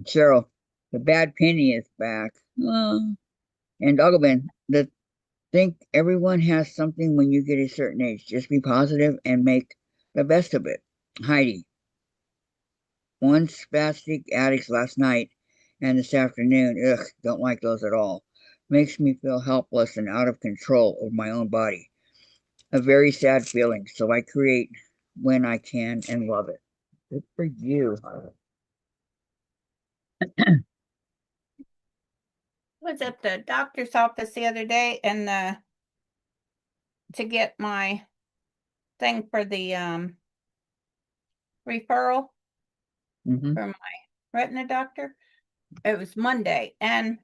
Cheryl, the bad penny is back. And Doggovan, the think everyone has something when you get a certain age. Just be positive and make the best of it. Heidi, one spastic addicts last night and this afternoon. Ugh, don't like those at all. Makes me feel helpless and out of control of my own body. A very sad feeling. So I create when I can and love it. Good for you. Was at the doctor's office the other day and to get my thing for the referral from my retina doctor. It was Monday, and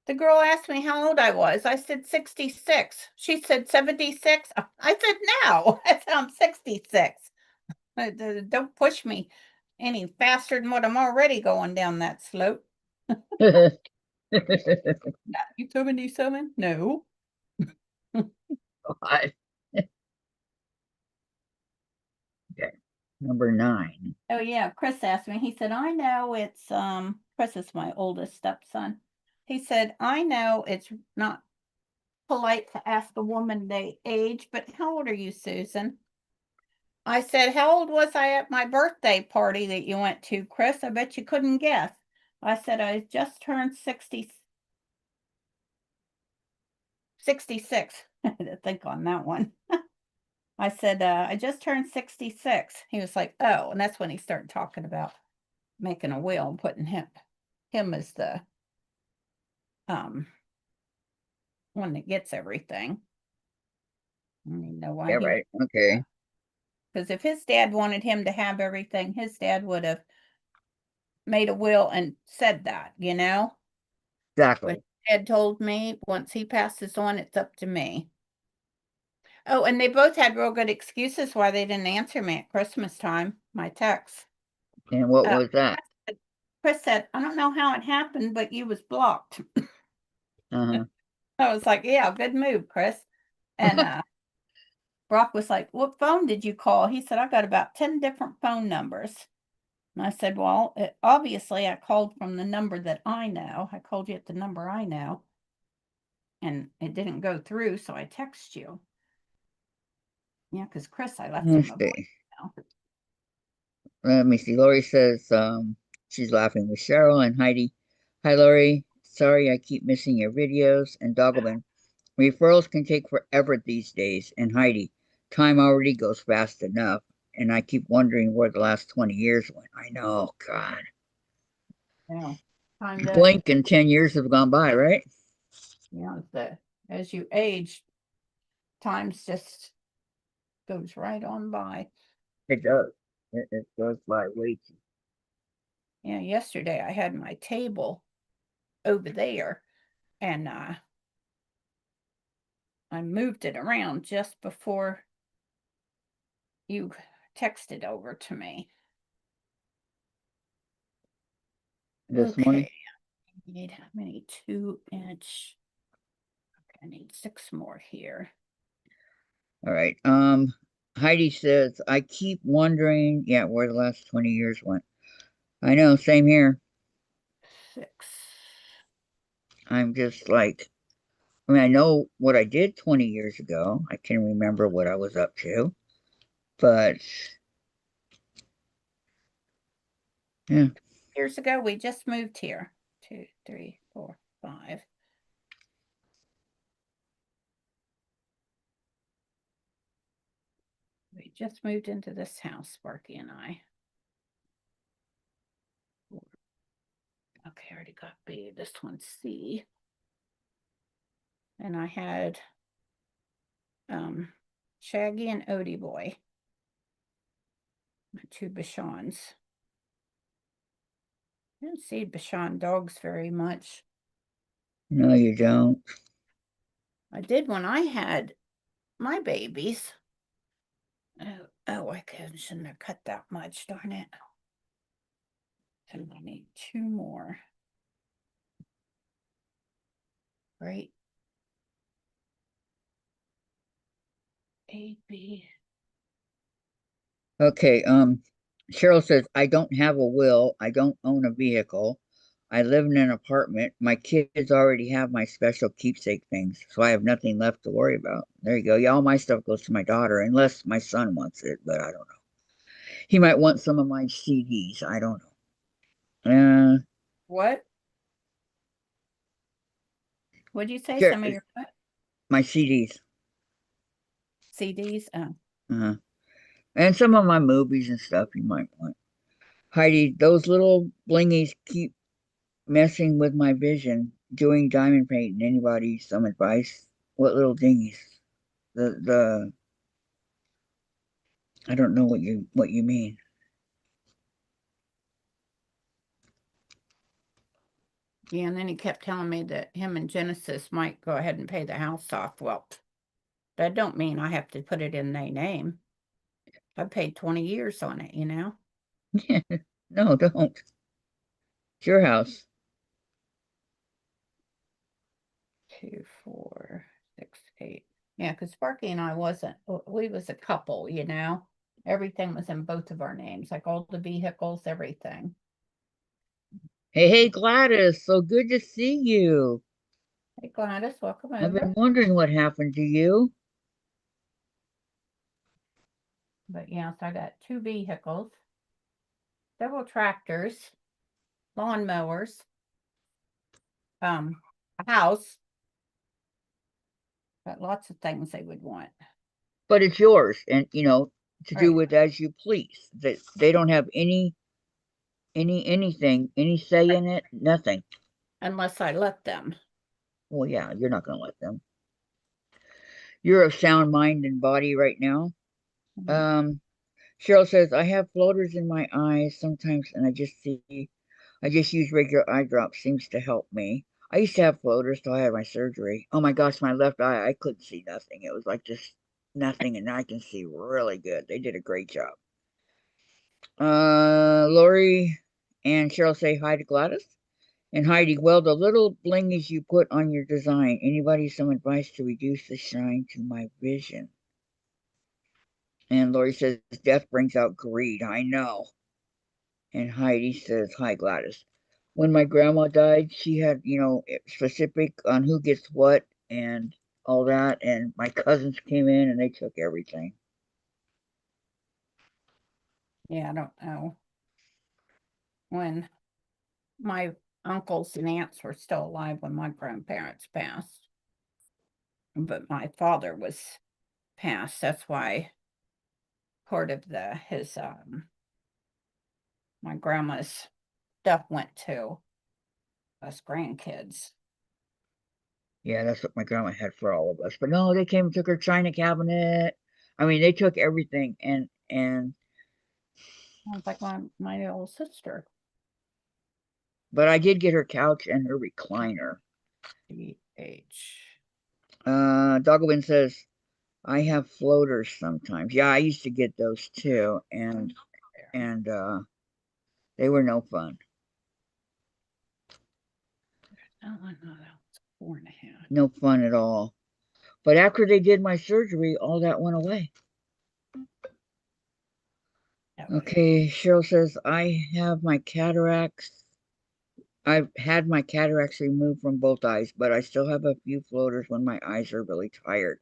the girl asked me how old I was. I said 66. She said 76. I said no. I said I'm 66. Don't push me any faster than what I'm already going down that slope. You 77? No. God. Okay. Number 9. Oh yeah, Chris asked me. He said, I know it's Chris is my oldest stepson. He said, I know it's not polite to ask a woman their age, but how old are you, Susan? I said, how old was I at my birthday party that you went to, Chris? I bet you couldn't guess. I said, I just turned 66. I had to think on that one. I said, I just turned 66. He was like, oh, and that's when he started talking about making a will and putting him as the one that gets everything. I don't know why Yeah, he, right. Okay. because if his dad wanted him to have everything, his dad would have made a will and said that, you know? But Exactly. Dad told me once he passes on, it's up to me. Oh, and they both had real good excuses why they didn't answer me at Christmas time, my texts. And what Uh, was that? Chris said, I don't know how it happened, but you was blocked. Uh-huh. I was like, yeah, good move, Chris. And Brock was like, what phone did you call? He said, I got about 10 different phone numbers. And I said, well, obviously I called from the number that I know. I called you at the number I know. And it didn't go through, so I text you. Yeah, because Chris, I left him Let's a see. voicemail. Let me see. Lori says she's laughing with Cheryl and Heidi. Hi, Lori. Sorry I keep missing your videos. And Dogglebin. Referrals can take forever these days. And Heidi, time already goes fast enough. And I keep wondering where the last 20 years went. I know, God. Yeah. Time You does, blink and 10 years have gone by, right? as you age, time's just goes right on by. It does. It goes by way too. Yeah, yesterday I had my table over there and I moved it around just before you texted over to me. This morning. Okay, I need how many 2-inch? Okay, I need 6 more here. All right. Heidi says, I keep wondering, yeah, where the last 20 years went. I know, same here. 6. I'm just like, I mean, I know what I did 20 years ago. I can remember what I was up to, but yeah, Years ago, we just moved here. 2, 3, 4, 5. We just moved into this house, Sparky and I. Okay, I already got B. This one's C. And I had Shaggy and Odie Boy, my 2 Bichons. I didn't see Bichon dogs very much. no, you don't. I did when I had my babies. Oh, I shouldn't have cut that much, darn it. So I need 2 more. Right? A, B. Okay, Cheryl says, I don't have a will. I don't own a vehicle. I live in an apartment. My kids already have my special keepsake things, so I have nothing left to worry about. There you go. Yeah, all my stuff goes to my daughter, unless my son wants it, but I don't know. He might want some of my CDs. I don't know. What? What'd you say? Sure, Some of your what? my CDs. CDs? Oh. Uh-huh. And some of my movies and stuff you might want. Heidi, those little blingies keep messing with my vision. Doing diamond painting. Anybody some advice? What little dingies? The I don't know what you mean. Yeah, and then he kept telling me that him and Genesis might go ahead and pay the house off. Well, that don't mean I have to put it in their name. I paid 20 years on it, you know? No, don't. It's your house. 2, 4, 6, 8. Yeah, because Sparky and I wasn't, we was a couple, you know? Everything was in both of our names, like all the vehicles, everything. Hey, Gladys, so good to see you. Hey Gladys, welcome I've been over. wondering what happened to you. But yes, I got 2 vehicles, several tractors, lawnmowers, a house, got lots of things they would want. But it's yours, and to do Right. with as you please. That they don't have anything, any say in it, nothing. Unless I let them. Well, yeah, you're not going to let them. You're of sound mind and body right now. Mm. Um, Cheryl says, I have floaters in my eyes sometimes, and I just use regular eye drops, seems to help me. I used to have floaters till I had my surgery. Oh my gosh, my left eye, I couldn't see nothing. It was like just nothing, and now I can see really good. They did a great job. Lori and Cheryl say hi to Gladys. And Heidi, well, the little blingies you put on your design, anybody some advice to reduce the shine to my vision? And Lori says, death brings out greed. I know. And Heidi says, hi, Gladys. When my grandma died, she had, specific on who gets what and all that. And my cousins came in and they took everything. Yeah, I don't know. When my uncles and aunts were still alive when my grandparents passed, but my father was passed. That's why part of his my grandma's stuff went to us grandkids. Yeah, that's what my grandma had for all of us. But no, they came and took her china cabinet. I mean, they took everything and Sounds like my little sister. but I did get her couch and her recliner. DH. Dogwin says, I have floaters sometimes. Yeah, I used to get those too, and they were no fun. Oh, I know that was 4.5. No fun at all. But after they did my surgery, all that went away. Okay, Cheryl says, I have my cataracts. I've had my cataracts removed from both eyes, but I still have a few floaters when my eyes are really tired.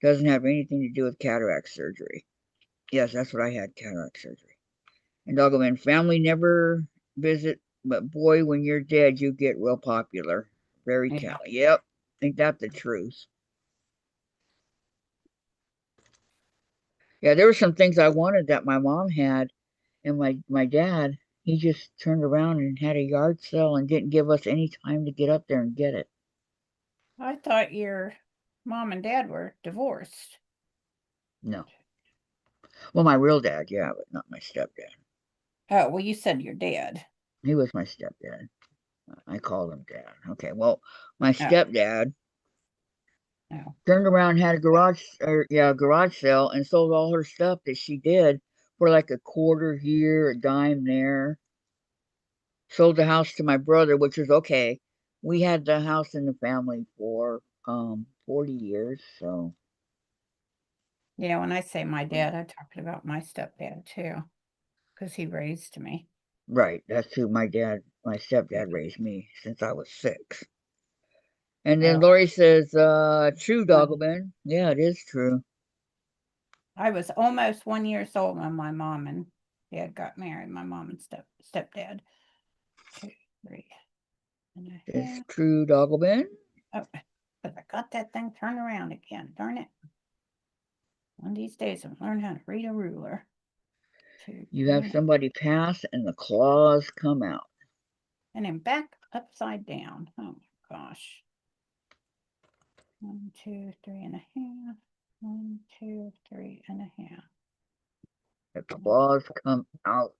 Doesn't have anything to do with cataract surgery. Yes, that's what I had, cataract surgery. And Dogman, family never visit, but boy, when you're dead, you get real popular. Very Yeah. Cali. Yep, ain't that the truth? Yeah, there were some things I wanted that my mom had, and my dad, he just turned around and had a yard sale and didn't give us any time to get up there and get it. I thought your mom and dad were divorced. No. Well, my real dad, yeah, but not my stepdad. Oh, well, you said your dad. He was my stepdad. I called him dad. Okay, well, my Oh, stepdad no. turned around, had a garage sale, and sold all her stuff that she did for like a quarter here, a dime there. Sold the house to my brother, which was okay. We had the house in the family for 40 years, so Yeah, when I say my dad, I'm talking about my stepdad too, because he raised me. right, that's who my stepdad raised me since I was 6. And then Oh, Lori says, true, when Doggerman. Yeah, it is true. I was almost 1 year old when my mom and dad got married. My mom and stepdad. 2, 3.5. It's true, Doggerman. Oh, but I got that thing turned around again. Darn it. One of these days I'll learn how to read a ruler. 2, You have 3, somebody pass and the claws come out. and then back upside down. Oh my gosh. 1, 2, 3.5. 1, 2, 3.5. The claws come out.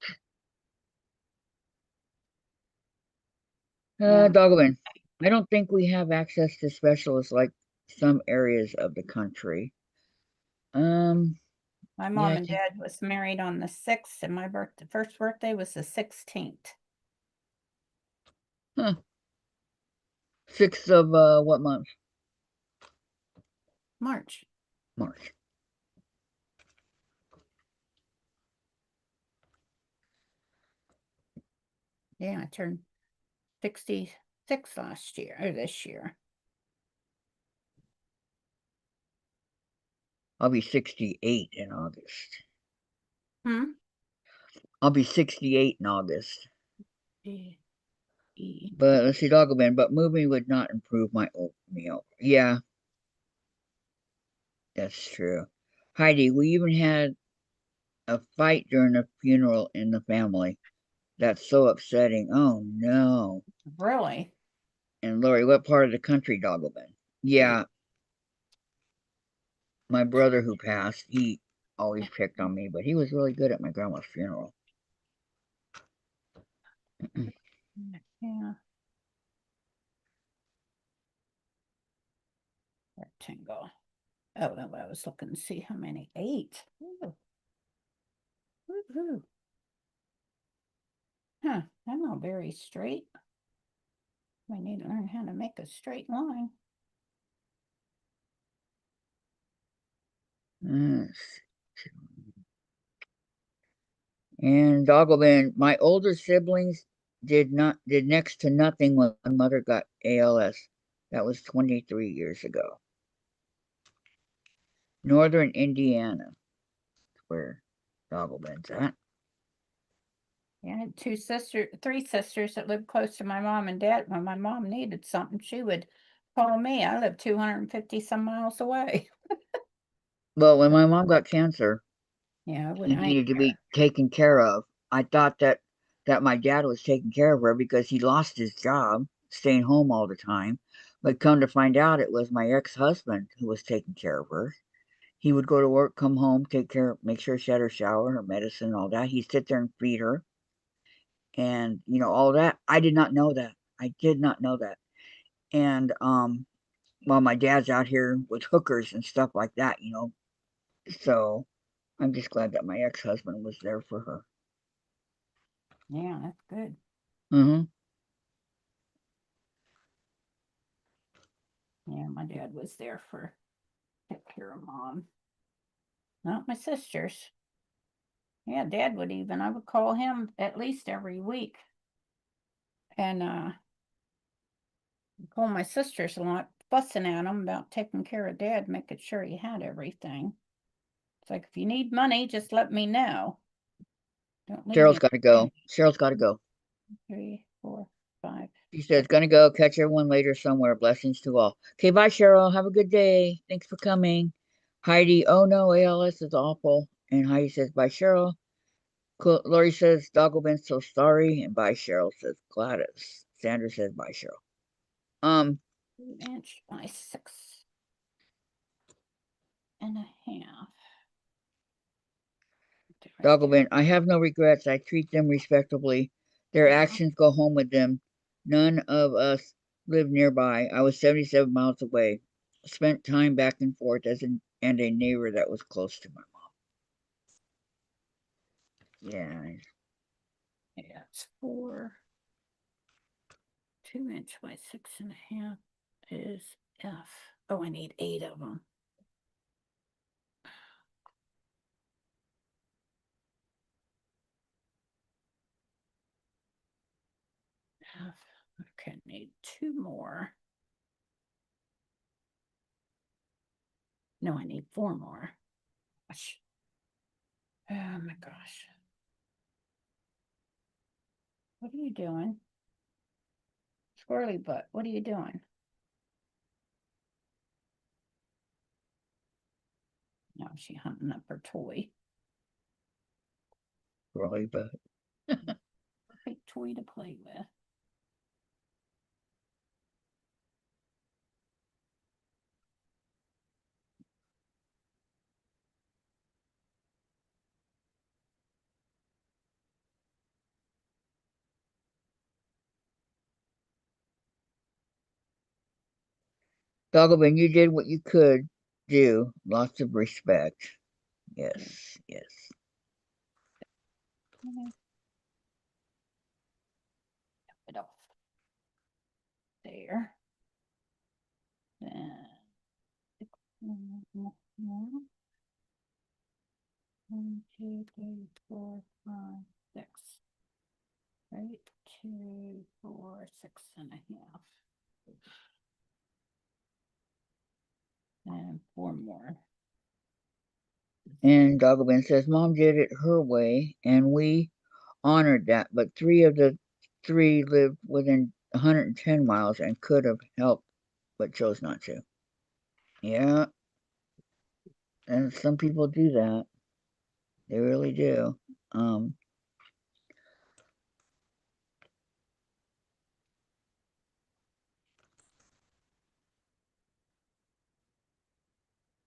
Yeah, Doggerman. I don't think we have access to specialists like some areas of the country. Um, my yeah, mom I and think, dad was married on the 6th, and my first birthday was the 16th. huh, 6th of what month? March. March. Yeah, I turned 66 last year or this year. I'll be 68 in August. Hmm? I'll be 68 in August. E. But let's see, Doggoman. But moving would not improve my oatmeal. Yeah, that's true. Heidi, we even had a fight during a funeral in the family. That's so upsetting. Oh no. Really? And Lori, what part of the country, Doggoman? Yeah, my brother who passed, he always picked on me, but he was really good at my grandma's funeral. Yeah. Rectangle. Oh, no, I was looking to see how many. 8. Ooh. Woo-hoo. Huh, I'm not very straight. I need to learn how to make a straight line. Yes. And Doggoman, my older siblings did next to nothing when my mother got ALS. That was 23 years ago. Northern Indiana, where Doggoman's at. Yeah, I had 3 sisters that lived close to my mom and dad. When my mom needed something, she would call me. I lived 250 some miles away. Well, when my mom got cancer, Yeah, he needed to be taken care of. I thought that my dad was taking care of her because he lost his job, staying home all the time. But come to find out, it was my ex-husband who was taking care of her. He would go to work, come home, take care, make sure she had her shower, her medicine, all that. He'd sit there and feed her, and all that. I did not know that. I did not know that. And while my dad's out here with hookers and stuff like that. So I'm just glad that my ex-husband was there for her. Yeah, that's good. Mm-hmm. Yeah, my dad was there for take care of mom. Not my sisters. Yeah, dad would even. I would call him at least every week. And call my sisters a lot, fussing at him about taking care of dad, making sure he had everything. It's like, if you need money, just let me know. Don't leave Cheryl's me. got to go. Cheryl's got to go. 3, 4, 5. She says, gonna go. Catch everyone later somewhere. Blessings to all. Okay, bye, Cheryl. Have a good day. Thanks for coming. Heidi, oh no, ALS is awful. And Heidi says, bye, Cheryl. Lori says, Doggoman's so sorry. And bye, Cheryl says, Gladys. Sandra says, bye, Cheryl. 2" by 6.5. Doggoman, I have no regrets. I treat them respectably. Their actions go home with them. None of us live nearby. I was 77 miles away. Spent time back and forth and a neighbor that was close to my mom. Yeah. Yeah, it's 4. 2" by 6.5 is F. Oh, I need 8 of them. F. Okay, need 2 more. No, I need 4 more. Gosh. Oh my gosh. What are you doing? Squirrely butt, what are you doing? No, she hunting up her toy. Really, but Perfect toy to play with. Doggoman, you did what you could do. Lots of respect. Yes, yes. It off there. Then 1, 2, 3, 4, 5, 6. Right, 2, 4, 6.5. And 4 more. And Dagobin says, Mom did it her way, and we honored that, but 3 of the 3 lived within 110 miles and could have helped, but chose not to. Yeah, and some people do that. They really do.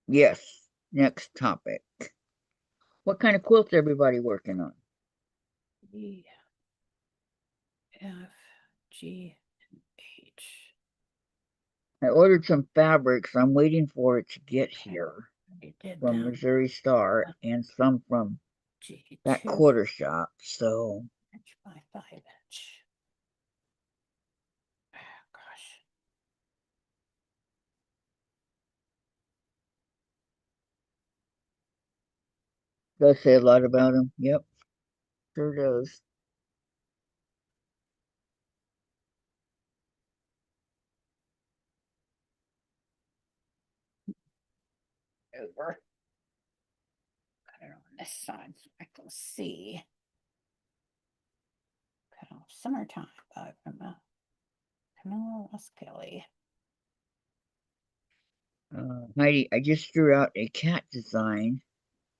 Yes, next topic. What kind of quilts everybody working on? E, F, G, H. I ordered some fabrics. I'm waiting for it to get here I did from them. Missouri Star and some from that G2 quarter shop. So inch by 5 inch. Oh, gosh. does say a lot about him. Yep, sure does. Over. Cut it on this side so I can see. Cut off Summertime by Camilla Ross Kelly. Heidi, I just drew out a cat design,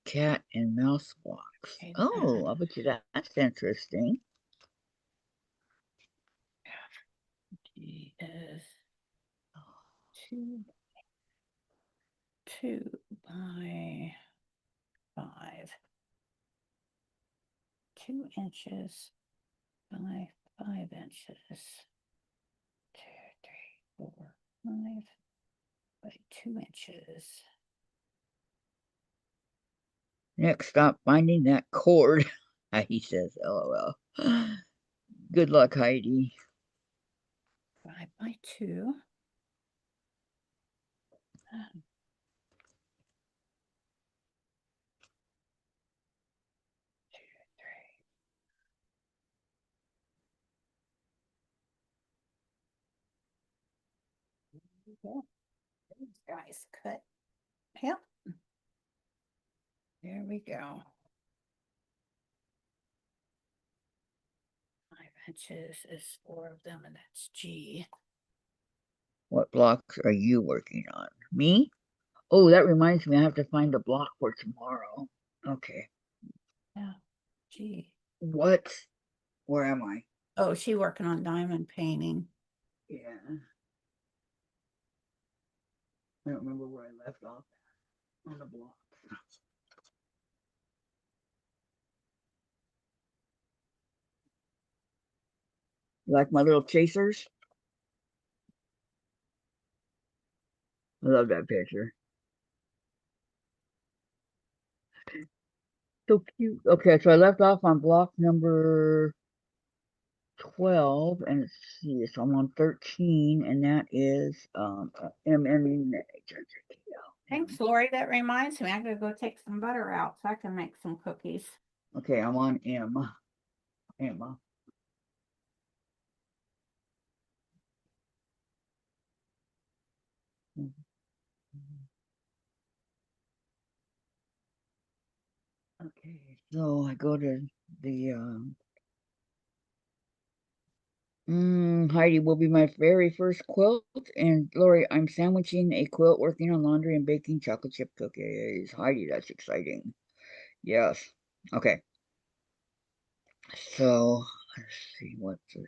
cat and mouse blocks. Okay, Oh, I bet you that's interesting. G is 2 by 5. 2 inches by 5 inches. 2, 3, 4, 5 by 2 inches. Next, stop finding that cord. He says, LOL. Good luck, Heidi. 5 by 2. 2, 3. These guys cut. Yep. There we go. 5 inches is 4 of them, and that's G. What blocks are you working on? Me? Oh, that reminds me, I have to find a block for tomorrow. Okay. Yeah, G. What? Where am I? Oh, she working on diamond painting. Yeah. I don't remember where I left off on the block. You like my little chasers? I love that picture. So cute. Okay, so I left off on block number 12, and let's see, so I'm on 13, and that is Thanks, Lori. That reminds me, I'm gonna go take some butter out so I can make some cookies. Okay, I'm on M. Emma. Okay, so I go to the Heidi will be my very first quilt, and Lori, I'm sandwiching a quilt, working on laundry, and baking chocolate chip cookies. Heidi, that's exciting. Yes. Okay. So let's see what's the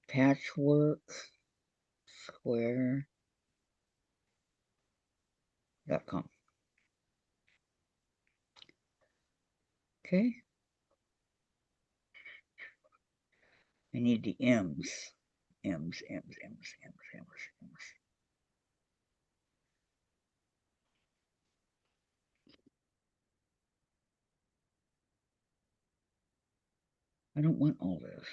patchwork square.com. Okay. I need the M's. M's, M's, M's, M's, M's, M's. I don't want all this.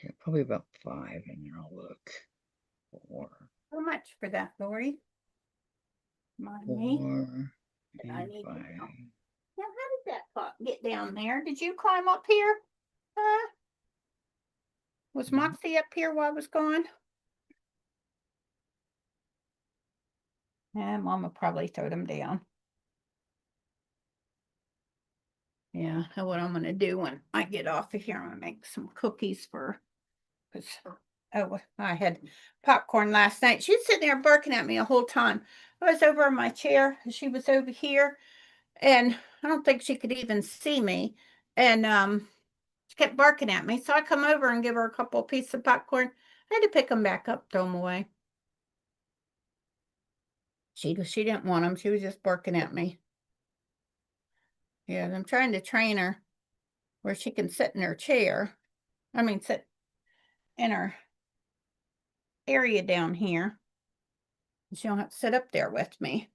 Yeah, probably about 5, and then I'll look for. How much for that, Lori? Mommy, 4 I and need 5. to know. Now, how did that pot get down there? Did you climb up here? Huh? Was Moxie up here while I was gone? Yeah, Mama probably threw them down. Yeah, that's what I'm gonna do when I get off of here. I'm gonna make some cookies for, because I had popcorn last night. She was sitting there barking at me the whole time. I was over in my chair, and she was over here, and I don't think she could even see me. And she kept barking at me. So I come over and give her a couple of pieces of popcorn. I had to pick them back up, throw them away. She didn't want them. She was just barking at me. Yeah, I'm trying to train her where she can sit in her chair. I mean, sit in her area down here. She don't have to sit up there with me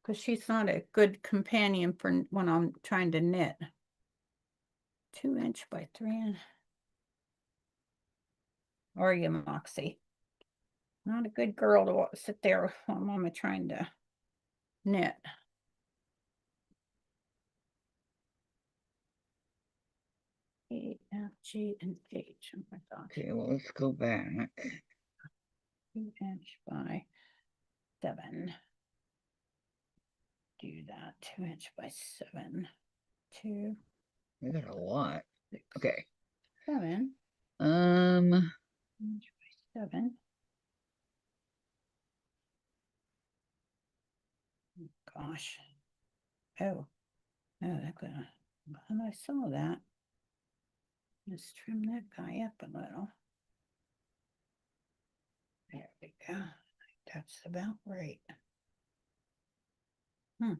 because she's not a good companion for when I'm trying to knit. 2" by 3". Or you, Moxie? Not a good girl to sit there while Mama trying to knit. E, F, G, and H. Oh my gosh. Okay, well, let's go back. 2" by 7. Do that. 2" by 7. 2. We got a lot. 6, Okay. 7. 2" by 7. Gosh. Oh, that could. And I saw that. Just trim that guy up a little. There we go. That's about right. I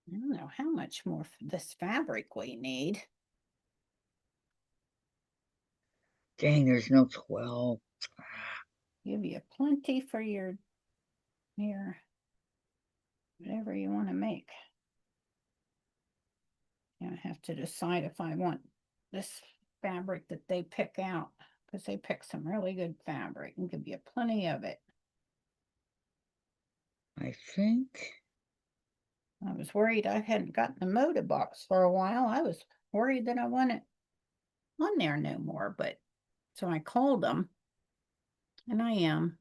don't know how much more for this fabric we need. Dang, there's no 12. Give you plenty for your whatever you want to make. I have to decide if I want this fabric that they pick out, because they pick some really good fabric and give you plenty of it. I think. I was worried I hadn't gotten the moda box for a while. I was worried that I wasn't on there no more, but so I called them, and I am.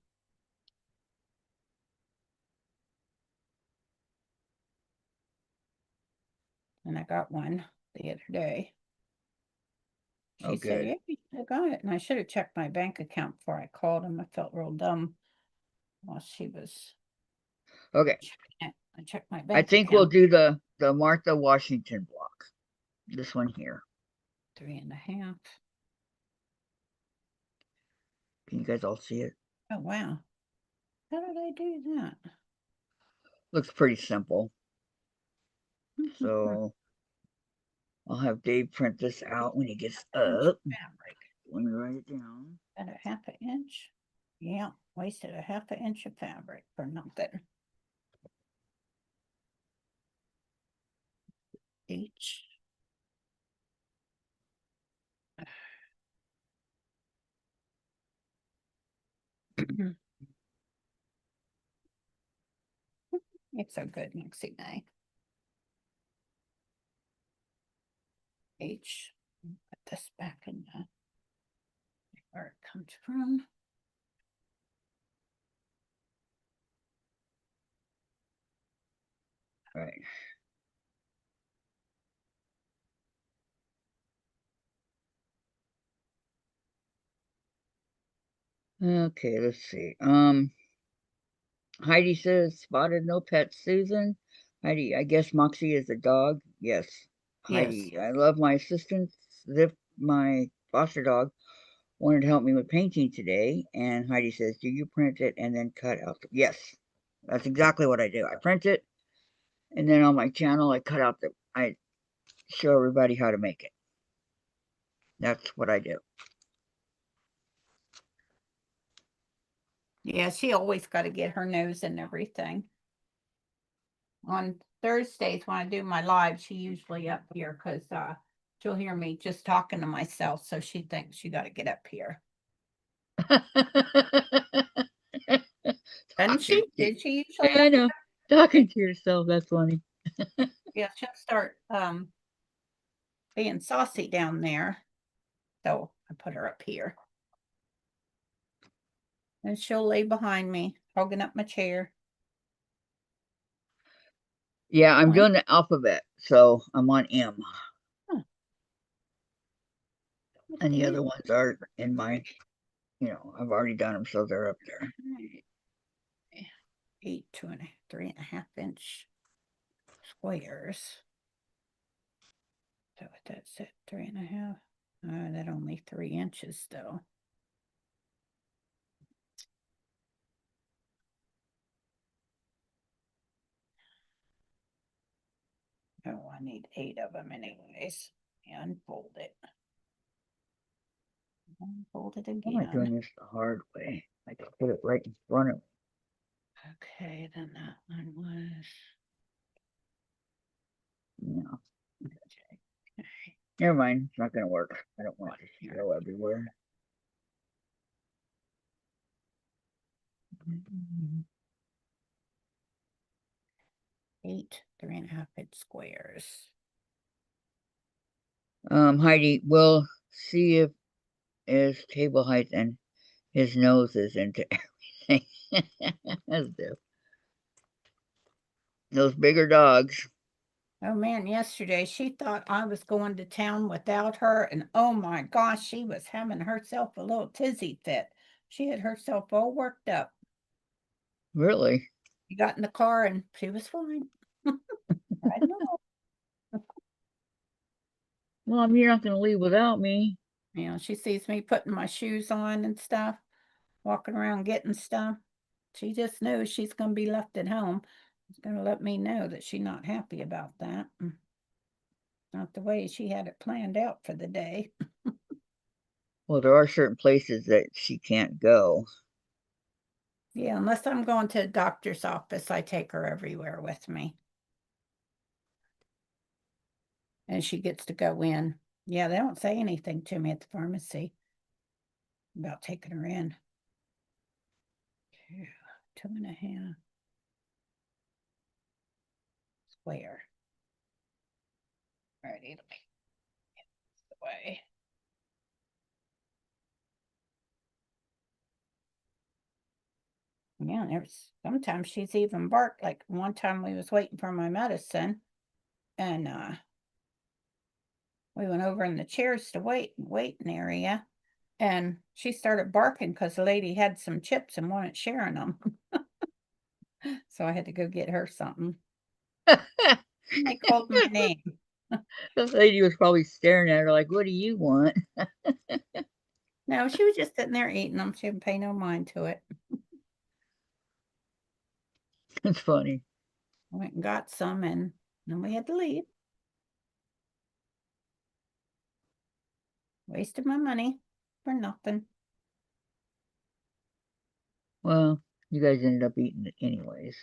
And I got one the other day. She said, yeah, I got it. And I should have checked my bank account before I called him. I felt real dumb while she was Okay. checking it. I checked my bank I think account. we'll do the Martha Washington block. This one here. 3.5. Can you guys all see it? Oh, wow. How did I do that? Looks pretty simple. So I'll have Dave print this out when he gets up. Fabric. Let me write it down. At a 1/2 inch. Yeah, wasted a 1/2 inch of fabric for nothing. Each. It's so good, Nixie May. H. Put this back in where it comes from. Right. Okay, let's see. Heidi says spotted no pets. Susan. Heidi, I guess Moxie is a dog. Yes. Heidi, Yes. I love my assistant. Zip, my foster dog, wanted to help me with painting today. And Heidi says, do you print it and then cut out? Yes. That's exactly what I do. I print it, and then on my channel, I show everybody how to make it. That's what I do. Yeah, she always got to get her nose in everything. On Thursdays when I do my live, she usually up here because she'll hear me just talking to myself, so she thinks she got to get up here. And Talking to, did she usually yeah, I up know. Talking to yourself, that's funny. yeah, she'll start being saucy down there. So I put her up here. And she'll lay behind me, hogging up my chair. Yeah, I'm doing the alphabet, so I'm on M. Huh. And the other ones are in my, I've already done them, so they're up there. 8, 3.5 inch squares. So that's it, 3.5. That only 3 inches though. Oh, I need 8 of them anyways. Unfold it. Unfold it Why am I doing again. this the hard way? I can put it right in front of me. Okay, then that one was. No. Okay. Never mind. It's not going to work. I don't want it to go everywhere. Eight 3.5 inch squares. Heidi, we'll see if his table height and his nose is into everything. That's dope. Those bigger dogs. Oh man, yesterday she thought I was going to town without her, and oh my gosh, she was having herself a little tizzy fit. She had herself all worked up. Really? She got in the car and she was fine. I know. Mom, you're not going to leave without me. You know, she sees me putting my shoes on and stuff, walking around getting stuff. She just knows she's going to be left at home. She's going to let me know that she's not happy about that. Not the way she had it planned out for the day. Well, there are certain places that she can't go. Yeah, unless I'm going to a doctor's office, I take her everywhere with me. And she gets to go in. Yeah, they don't say anything to me at the pharmacy about taking her in. 2.5 square. All right, let me get this away. Yeah, there's sometimes she's even barked. Like one time we was waiting for my medicine, and we went over in the chairs to waiting area, and she started barking because the lady had some chips and wasn't sharing them. So I had to go get her something. They called my name. The lady was probably staring at her like, "What do you want?" No, she was just sitting there eating them. She didn't pay no mind to it. It's funny. I went and got some, and then we had to leave. Wasted my money for nothing. Well, you guys ended up eating it anyways.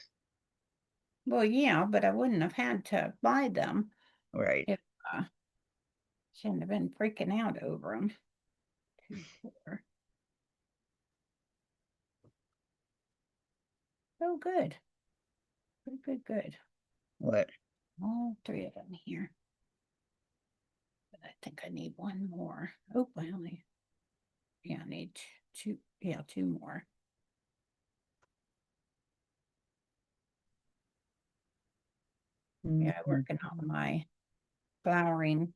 Well, yeah, but I wouldn't have had to buy them Right. if shouldn't have been freaking out over them. 2, 4. Oh, good. Good. What? All 3 of them here. But I think I need one more. Oh, I only, yeah, I need 2, yeah, 2 more. Yeah, working on my flowering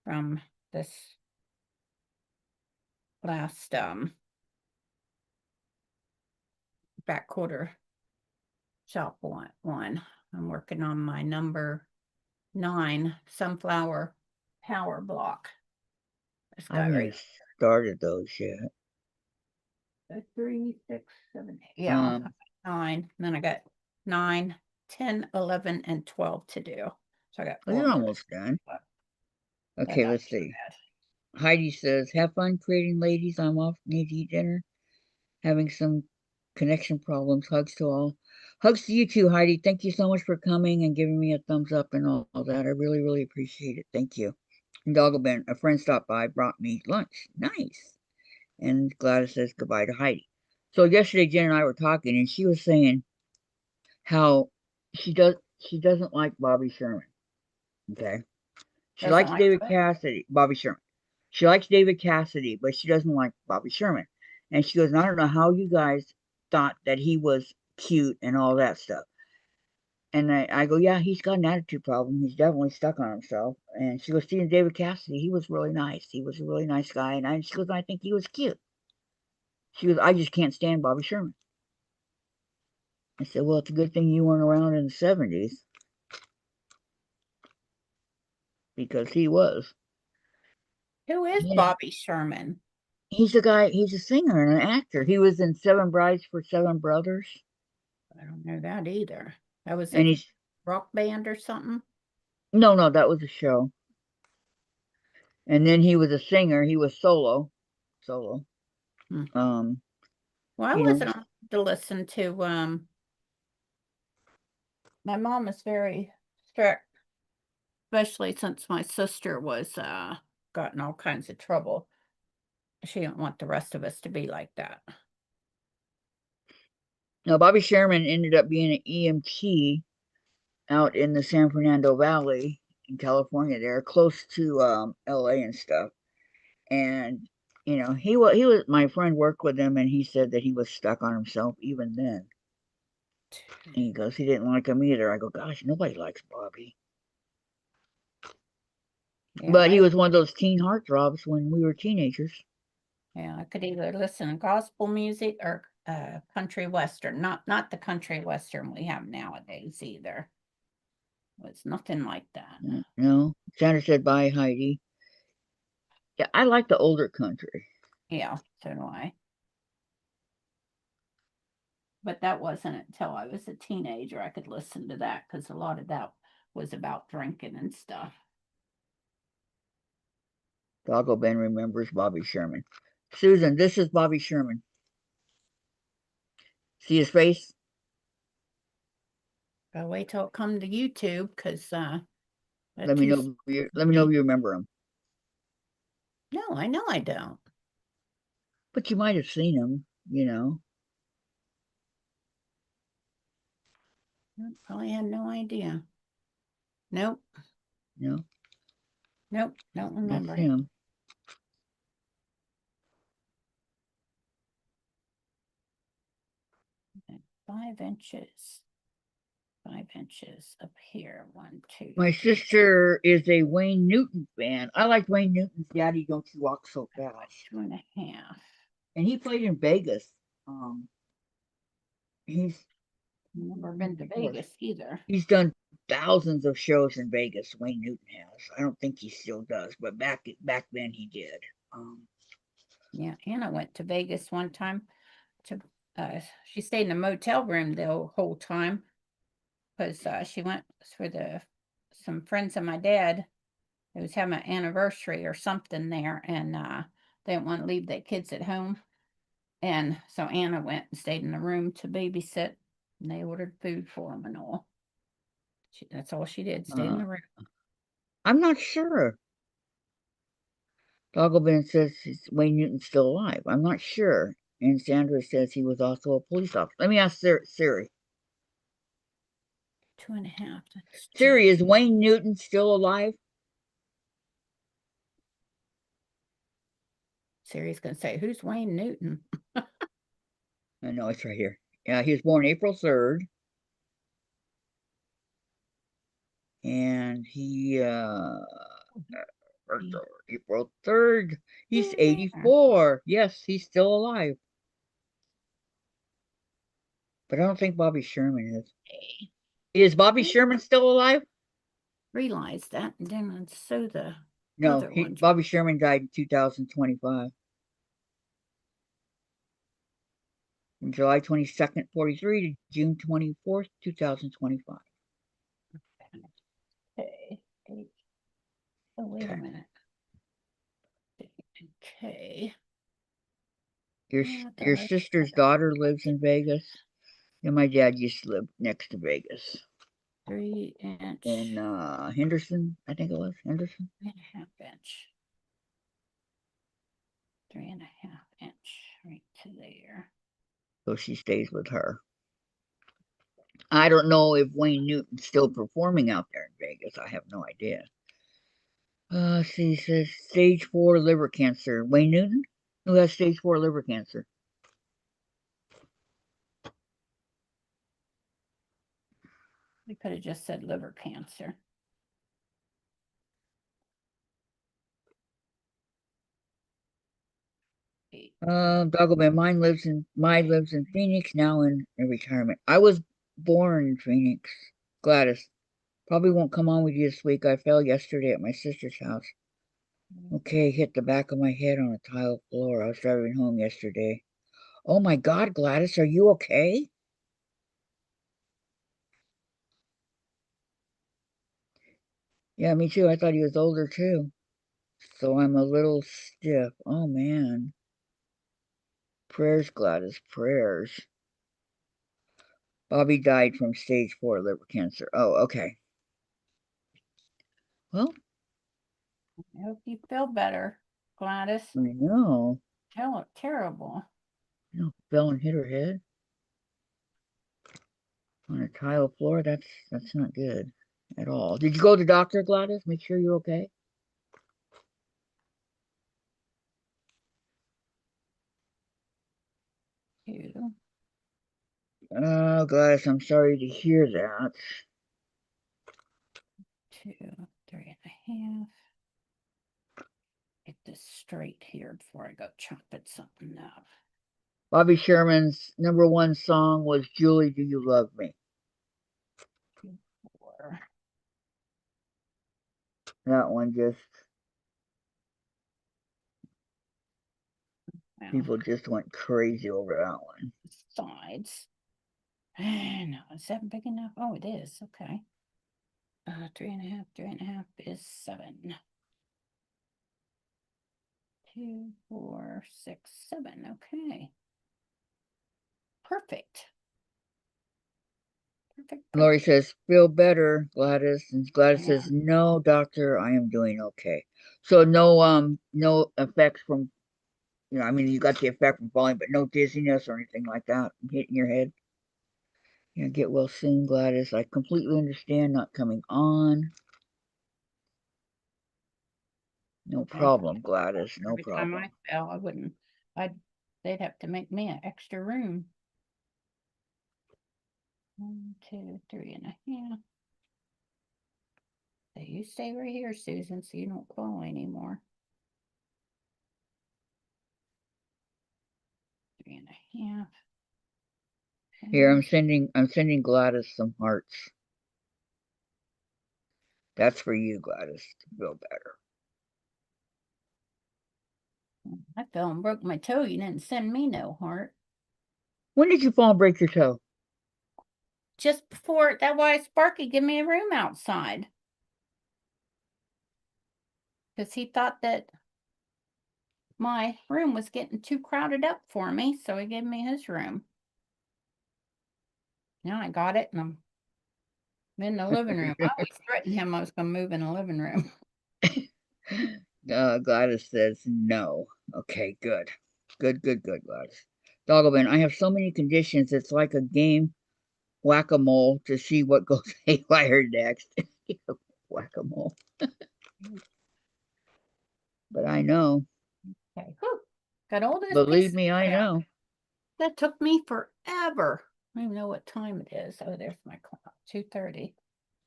from this last back quarter shop one. I'm working on my number 9 sunflower power block. This I guy haven't even right. started those yet. 3, 6, 7, 8. Yeah, 9. And then I got 9, 10, 11, and 12 to do. So I got 4 You're more. almost done. But Okay, not let's too see. bad. Heidi says, "Have fun creating, ladies. I'm off. Need to eat dinner. Having some connection problems. Hugs to all. Hugs to you too, Heidi. Thank you so much for coming and giving me a thumbs up and all that. I really, really appreciate it. Thank you." And Dogglebin, a friend stopped by, brought me lunch. Nice. And Gladys says goodbye to Heidi. So yesterday Jen and I were talking, and she was saying how she doesn't like Bobby Sherman. Okay. She Doesn't likes like David what? Cassidy, Bobby Sherman. She likes David Cassidy, but she doesn't like Bobby Sherman. And she goes, I don't know how you guys thought that he was cute and all that stuff. And I go, yeah, he's got an attitude problem. He's definitely stuck on himself. And she goes, seeing David Cassidy, he was really nice. He was a really nice guy. And she goes, I think he was cute. She goes, I just can't stand Bobby Sherman. I said, well, it's a good thing you weren't around in the 70s because he was. Who is Yeah. Bobby Sherman? He's a guy, he's a singer and an actor. He was in Seven Brides for Seven Brothers. I don't know that either. That was And a he's, rock band or something. no, that was a show. And then he was a singer. He was solo. Hmm. Um, Well, I you know, wasn't allowed to listen to my mom is very strict, especially since my sister was got in all kinds of trouble. She didn't want the rest of us to be like that. now Bobby Sherman ended up being an EMT out in the San Fernando Valley in California, there close to LA and stuff. And he was my friend worked with him, and he said that he was stuck on himself even then. And he goes, he didn't like him either. I go, gosh, nobody likes Bobby. Yeah, But he was one of those teen heartthrobs when we were teenagers. yeah, I could either listen to gospel music or country western. Not the country western we have nowadays either. It's nothing like that. Sandra said, bye, Heidi. Yeah, I like the older country. Yeah, so do I. But that wasn't until I was a teenager I could listen to that because a lot of that was about drinking and stuff. Doggo Ben remembers Bobby Sherman. Susan, this is Bobby Sherman. See his face? But wait till it come to YouTube because Let me know. Let me know if you remember him. No, I know I don't. But you might have seen him. Probably had no idea. Nope. No, Nope. Don't that's remember. him. 5 inches. 5 inches up here. 1, 2, My 3, sister is a Wayne Newton fan. I like Wayne Newton's Daddy Don't You Walk So Fast. 2.5. And he played in Vegas. He's Never been to Vegas either. he's done thousands of shows in Vegas. Wayne Newton has. I don't think he still does, but back then he did. Yeah, Anna went to Vegas one time. To she stayed in a motel room the whole time because she went for some friends of my dad. It was having an anniversary or something there, and they didn't want to leave their kids at home. And so Anna went and stayed in the room to babysit, and they ordered food for them and all. That's all she did, stayed in the room. I'm not sure. Doggleben says Wayne Newton's still alive. I'm not sure. And Sandra says he was also a police officer. Let me ask Siri. 2.5. Siri, is Wayne Newton still alive? Siri's going to say, who's Wayne Newton? I know it's right here. Yeah, he was born April 3rd. And he April 3rd. He's 84. Yes, he's still alive. But I don't think Bobby Sherman is. Is Bobby Sherman still alive? Realize that, and then so the No, other ones. Bobby Sherman died in 2025. From July 22nd, 43 to June 24th, 2025. Okay. Oh, wait a minute. Okay. Your sister's daughter lives in Vegas. And my dad used to live next to Vegas. 3-inch. In Henderson, I think it was. Henderson. 3.5 inch. 3.5 inch right to there. So she stays with her. I don't know if Wayne Newton's still performing out there in Vegas. I have no idea. She says stage 4 liver cancer. Wayne Newton? Who has stage 4 liver cancer? We could have just said liver cancer. Doggo mine lives in Phoenix now in retirement. I was born in Phoenix. Gladys. Probably won't come on with you this week. I fell yesterday at my sister's house. Okay, hit the back of my head on a tile floor. I was driving home yesterday. Oh my God, Gladys, are you okay? Yeah, me too. I thought he was older too. So I'm a little stiff. Oh man. Prayers, Gladys, prayers. Bobby died from stage 4 liver cancer. Oh, okay. Well, I hope you feel better, Gladys. I know. Terrible. No, fell and hit her head on a tile floor. That's not good at all. Did you go to the doctor, Gladys? Make sure you're okay. Two. Oh, Gladys, I'm sorry to hear that. 2, 3.5. Get this straight here before I go chopping something up. Bobby Sherman's #1 song was Julie, Do You Love Me? 2, 4. That one just, Well, people just went crazy over that one. sides. No, is that big enough? Oh, it is. Okay. 3.5, 3.5 is 7. 2, 4, 6, 7. Okay. Perfect. Perfect. Lori says, feel better, Gladys. And Gladys Yeah. says, no, doctor, I am doing okay. So no effects from, I mean, you got the effect from falling, but no dizziness or anything like that hitting your head. Yeah, get well soon, Gladys. I completely understand not coming on. No problem, Gladys. No Every time problem. I fell, I wouldn't. They'd have to make me an extra room. 1, 2, 3.5. So you stay right here, Susan, so you don't fall anymore. 3.5. Here, I'm sending Gladys some hearts. That's for you, Gladys, to feel better. I fell and broke my toe. You didn't send me no heart. When did you fall and break your toe? Just before, that's why Sparky gave me a room outside. Because he thought that my room was getting too crowded up for me, so he gave me his room. Now I got it, and I'm in the living room. I always threatened him I was going to move in the living room. Gladys says no. Okay, good. Good, Gladys. Doggoman, I have so many conditions, it's like a game whack-a-mole to see what goes haywire next. Whack-a-mole. But I know. Okay, whew. Got all this Believe piece me, I know. that took me forever. I don't even know what time it is. Oh, there's my clock. 2:30.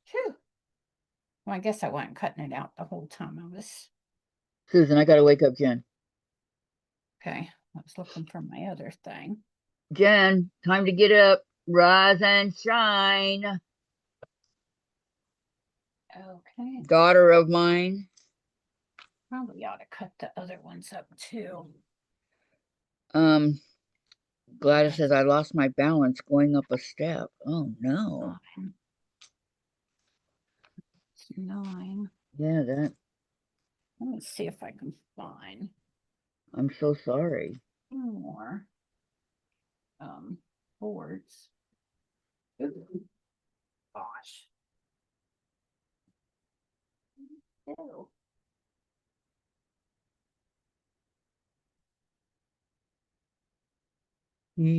Phew. Well, I guess I wasn't cutting it out the whole time. I was Susan, I gotta wake up Jen. okay. I was looking for my other thing. Jen, time to get up. Rise and shine. Okay. Daughter of mine. Probably ought to cut the other ones up too. Gladys says I lost my balance going up a step. Oh no. 9. It's 9. Yeah, that. Let me see if I can find I'm so sorry. more boards. Ooh, gosh. Ew. Julie,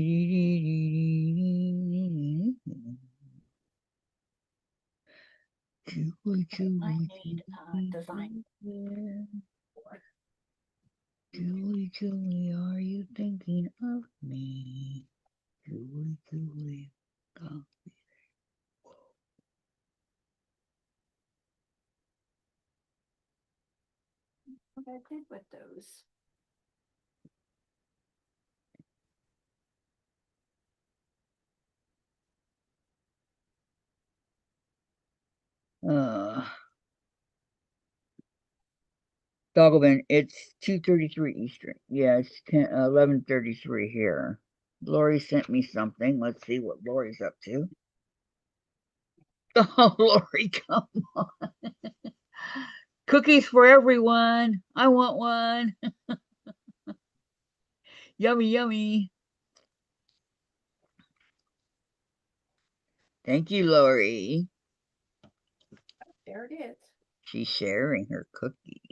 Julie, design. Julie, Julie, are you thinking of me? Julie, Julie, come. What I did with those. Dogglebin, it's 2:33 Eastern. Yeah, it's 11:33 here. Lori sent me something. Let's see what Lori's up to. Oh, Lori, come on. Cookies for everyone. I want one. Yummy, yummy. Thank you, Lori. There it is. She's sharing her cookies.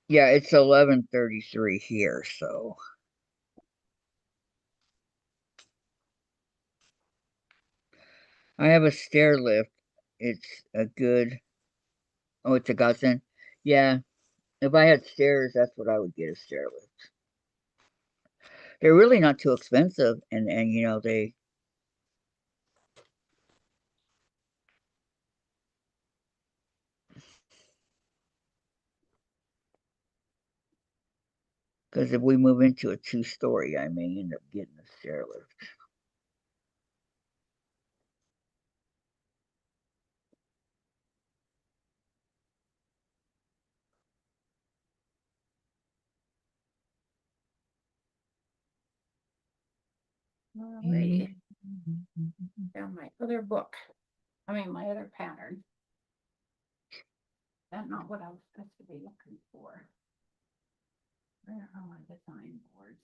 Yeah, it's 11:33 here, so. I have a stair lift. It's a good. Oh, it's a godsend. Yeah, if I had stairs, that's what I would get, a stair lift. They're really not too expensive, and you know they. Because if we move into a 2-story, I may end up getting a stair lift. Alrighty. Found my other book. I mean, my other pattern. That's not what I was supposed to be looking for. Where are my design boards?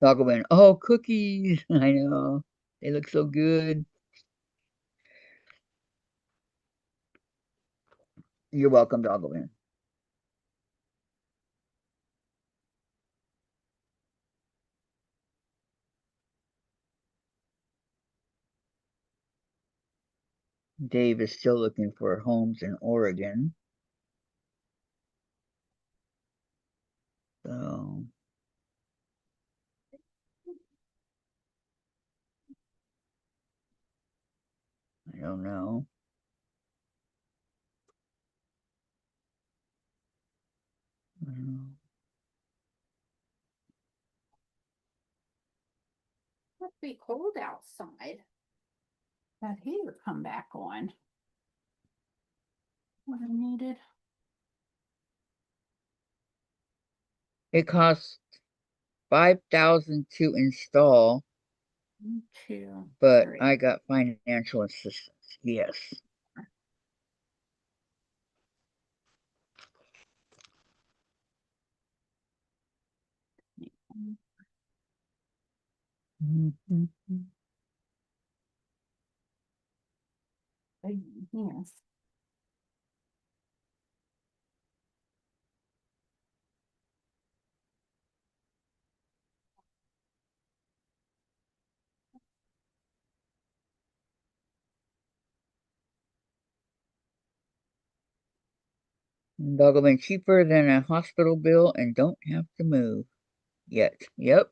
Dogglebin, oh, cookies! I know. They look so good. You're welcome, Dogglebin. Dave is still looking for homes in Oregon. So I don't know. Must be cold outside. That heater come back on. What I needed. It costs $5,000 to install, 1, 2, but 3. I got financial assistance. Yes. Yes. Dogglebin cheaper than a hospital bill and don't have to move yet. Yep.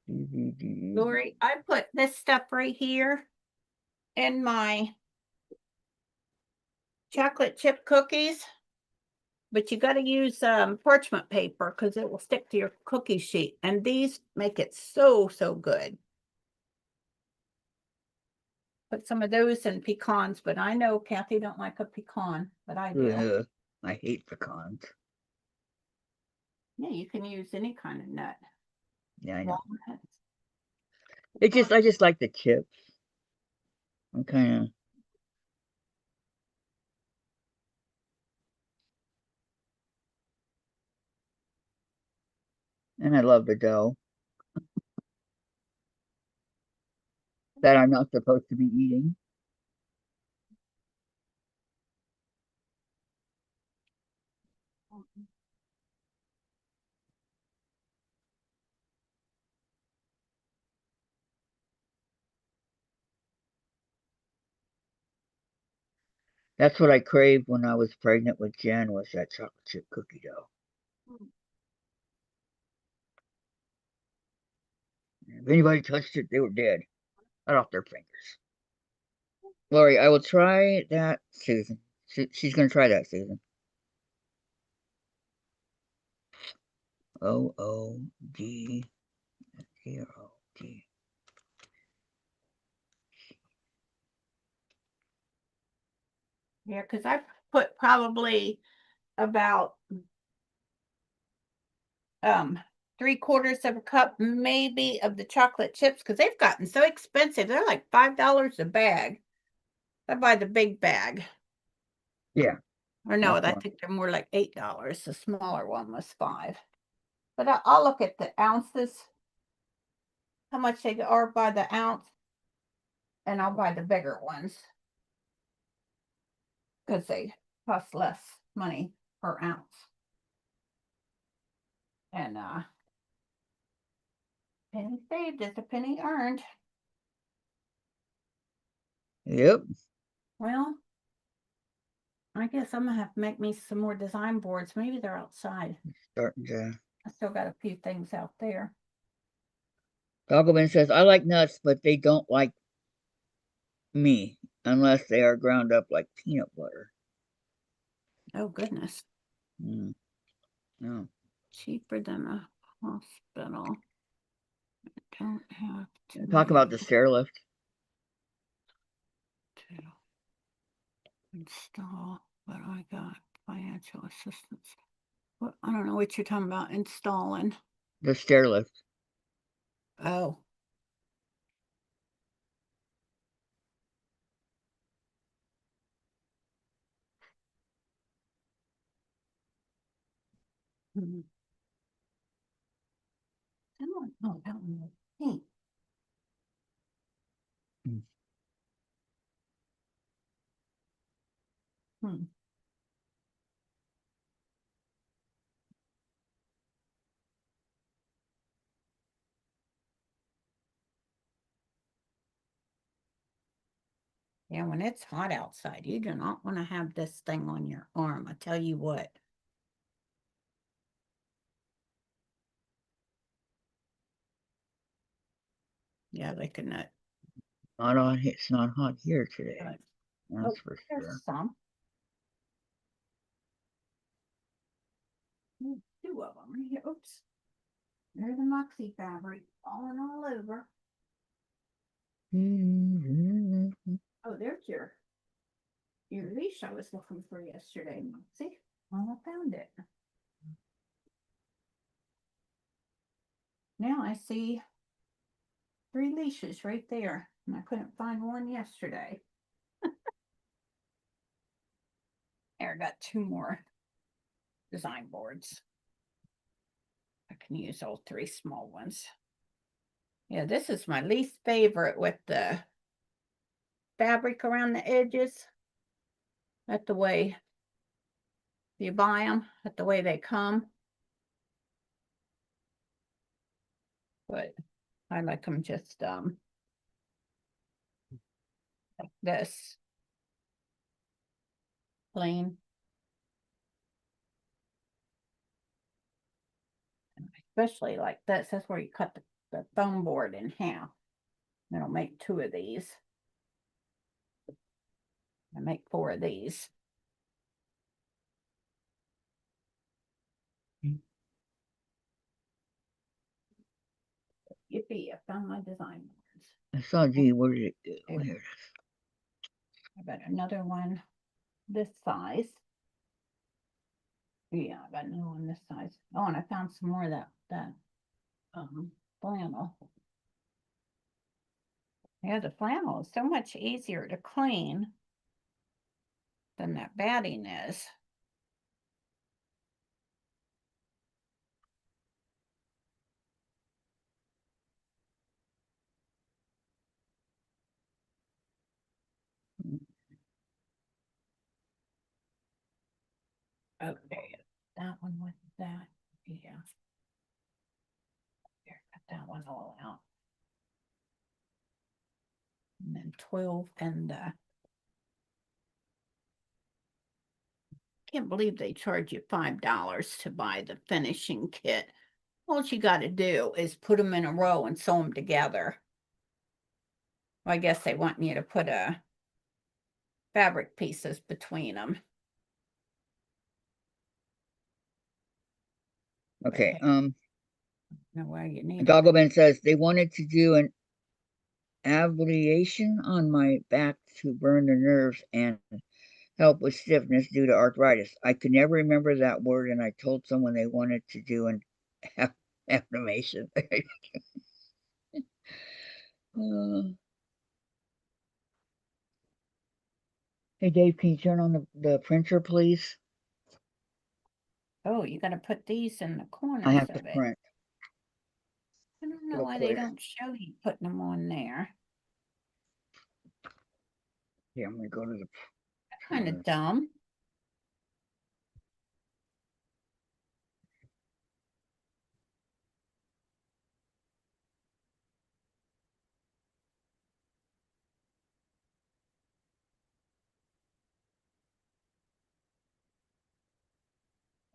Lori, I put this stuff right here in my chocolate chip cookies, but you got to use parchment paper because it will stick to your cookie sheet. And these make it so good. put some of those in pecans, but I know Kathy don't like a pecan, but I do. Ugh, I hate pecans. Yeah, you can use any kind of nut. Yeah, I know. Walnuts. I just like the chips. I'm kind of, and I love the dough that I'm not supposed to be eating. That's what I craved when I was pregnant with Jen, was that chocolate chip cookie dough. If anybody touched it, they were dead. Cut off their fingers. Lori, I will try that, Susan. She's going to try that, Susan. OOD0D. Yeah, because I put probably about 3/4 of a cup maybe of the chocolate chips, because they've gotten so expensive. They're like $5 a bag. I buy the big bag. Yeah. Or no, I think they're more like $8. The smaller one was 5. But I'll look at the ounces, how much they are by the ounce, and I'll buy the bigger ones because they cost less money per ounce. And penny saved is a penny earned. Yep. Well, I guess I'm gonna have to make me some more design boards. Maybe they're outside. Starting to. I still got a few things out there. Doggoman says, I like nuts, but they don't like me unless they are ground up like peanut butter. Oh, goodness. Mm. No. Cheaper than a hospital. I don't have to Talk about the stair lift. to install, but I got financial assistance. What, I don't know what you're talking about installing. The stair lift. Oh. Hmm. I don't know that one was pink. Mm. Hmm. Yeah, when it's hot outside, you do not want to have this thing on your arm. I tell you what. Yeah, they can nut. Not on. It's not hot here today. That's Oh, for there's sure. some. Two of them right here. Oops. There's the Moxie fabric falling all over. Oh, there's your leash I was looking for yesterday, Moxie. Well, I found it. Now I see 3 leashes right there, and I couldn't find one yesterday. There, I got 2 more design boards. I can use all 3 small ones. Yeah, this is my least favorite with the fabric around the edges. That's the way you buy them, that's the way they come. But I like them just like this, plain. Especially like this. That's where you cut the foam board in half. It'll make 2 of these. I make 4 of these. Yippee, I found my design boards. I saw G. Where did it go? There. Here it is. I got another one this size. Yeah, I got another one this size. Oh, and I found some more of that flannel. Yeah, the flannel is so much easier to clean than that batting is. Okay, that one with that. Yeah. Here, cut that one all out. And then 12 and can't believe they charge you $5 to buy the finishing kit. All you got to do is put them in a row and sew them together. Well, I guess they want you to put fabric pieces between them. Okay. No way you need it. Doggoman says they wanted to do an ablation on my back to burn the nerves and help with stiffness due to arthritis. I could never remember that word, and I told someone they wanted to do an affirmation. Hey, Dave, can you turn on the printer, please? Oh, you got to put these in the I corners have to of it. print. I don't know Real why quick. they don't show you putting them on there. Yeah, I'm going to go to the. Kind of dumb.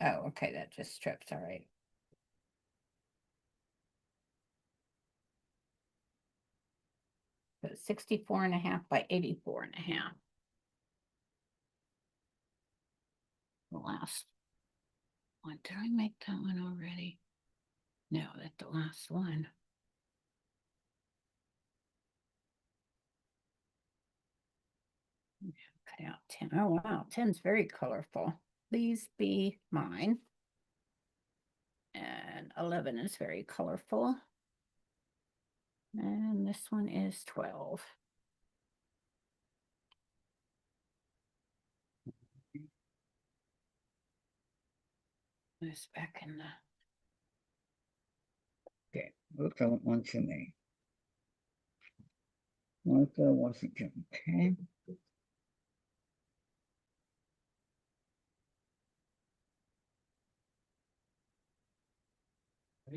Oh, okay, that just strips, all right. So 64.5 by 84.5. The last one. Did I make that one already? No, that's the last one. Cut out 10. Oh, wow. 10's very colorful. Please be mine. And 11 is very colorful. And this one is 12. This back in the. Okay. Oops, I went one too many. Martha Washington. Okay. Are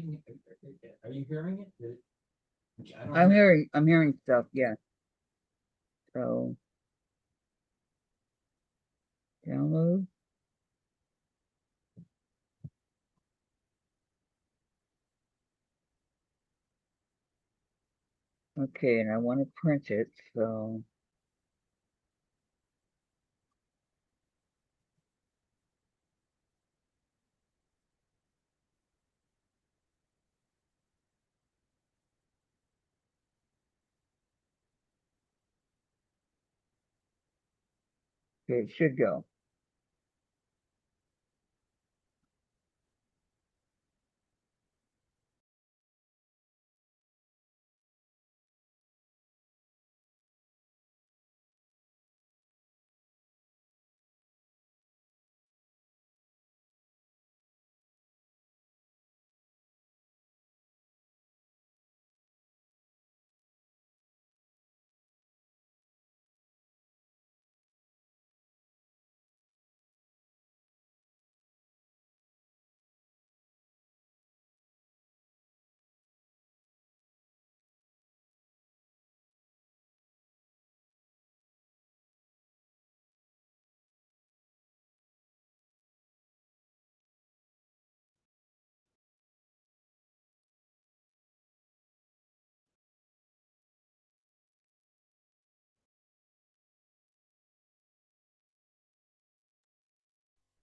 you hearing it? I'm hearing stuff, yeah. So download. Okay, and I want to print it, so okay, it should go.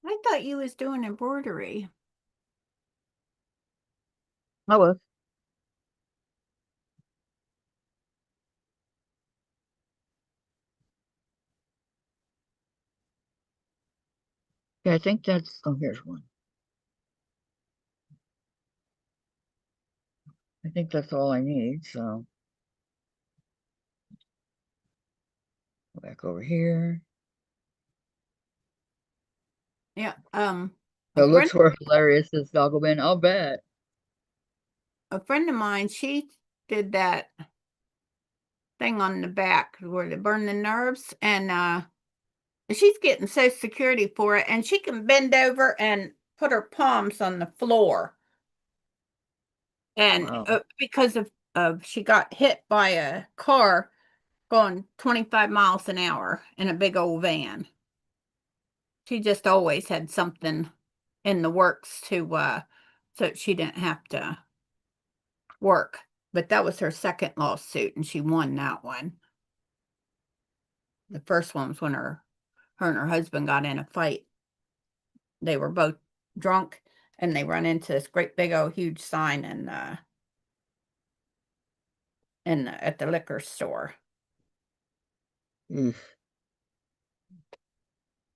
I thought you was doing embroidery. I was. Yeah, I think that's, oh, here's one. I think that's all I need, so. Go back over here. Yeah. The looks were hilarious, says Doggleman. I'll bet. A friend of mine, she did that thing on the back where they burn the nerves, and she's getting Social Security for it, and she can bend over and put her palms on the floor. And Wow. because of she got hit by a car going 25 miles an hour in a big old van. She just always had something in the works to so she didn't have to work. But that was her second lawsuit, and she won that one. The first one was when her and her husband got in a fight. They were both drunk, and they run into this great big old huge sign at the liquor store. Oof.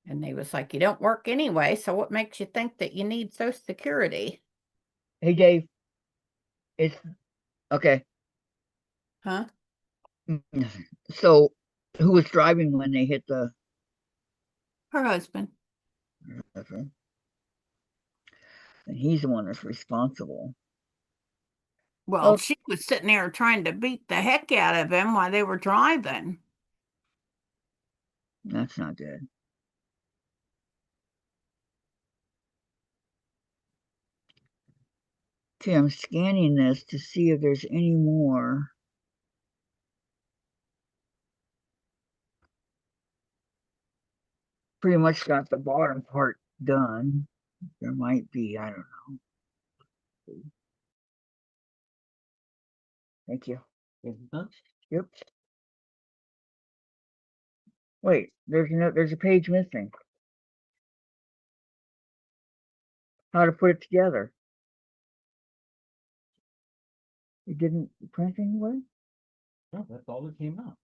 And they was like, you don't work anyway, so what makes you think that you need Social Security? Hey, Dave. It's okay. Huh? So, who was driving when they hit the? Her husband. And he's the one that's responsible. Well, Oh, she was sitting there trying to beat the heck out of him while they were driving. that's not good. Okay, I'm scanning this to see if there's any more. Pretty much got the bottom part done. There might be, I don't know. Thank you. Yep. Wait, there's a page missing. How to put it together. It didn't print anyway? No, that's all that came out.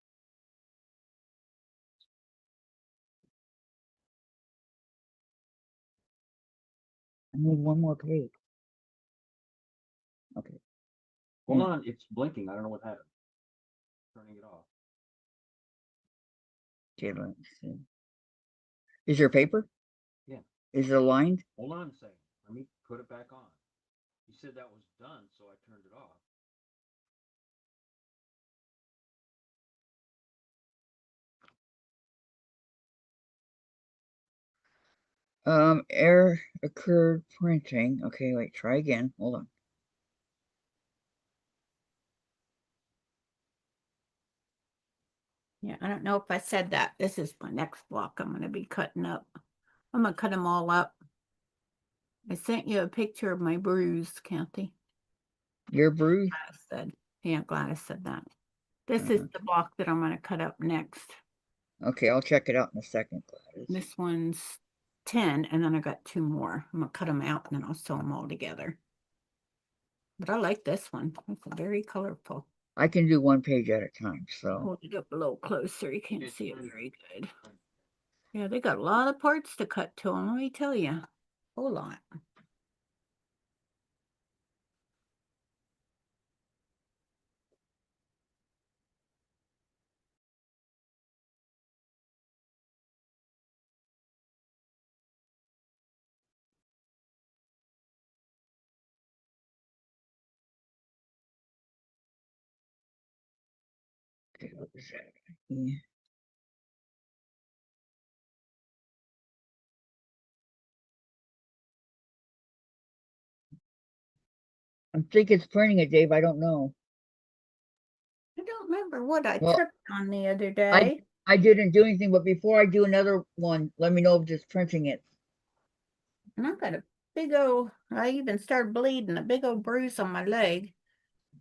I need one more page. Okay. Hold on, it's blinking. I don't know what happened. Turning it off. Okay, let's see. Is there paper? Yeah. Is it aligned? Hold on a second. Let me put it back on. You said that was done, so I turned it off. Error occurred printing. Okay, wait, try again. Hold on. Yeah, I don't know if I said that. This is my next block I'm going to be cutting up. I'm going to cut them all up. I sent you a picture of my bruise, Kathy. Your bruise? Gladys said. Yeah, Gladys said that. This is the block that I'm going to cut up next. Okay, I'll check it out in a second, Gladys. This one's 10, and then I got 2 more. I'm going to cut them out, and then I'll sew them all together. But I like this one. It's very colorful. I can do one page at a time, so. Hold it up a little closer. You can't see it very good. Yeah, they got a lot of parts to cut to them, let me tell you. A whole lot. Okay, what is that? Yeah. I think it's printing it, Dave. I don't know. I don't remember what I Well, tripped on the other day. I didn't do anything, but before I do another one, let me know if it's printing it. And I've got a big old, I even started bleeding, a big old bruise on my leg.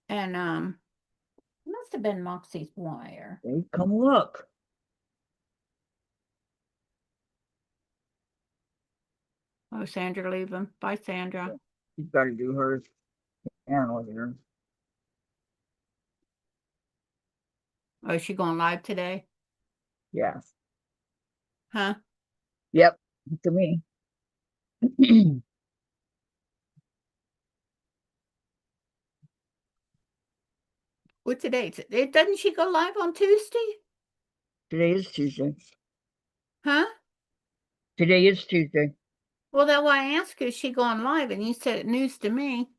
And it must have been Moxie's wire. Dave, come look. Oh, Sandra leaving. Bye, Sandra. She's got to do hers. Animal here. Oh, is she going live today? Yeah. Huh? Yep. To me. What today? Doesn't she go live on Tuesday? Today is Tuesday. Huh? Today is Tuesday. Well, that's why I asked you, is she going live? And you said it news to me.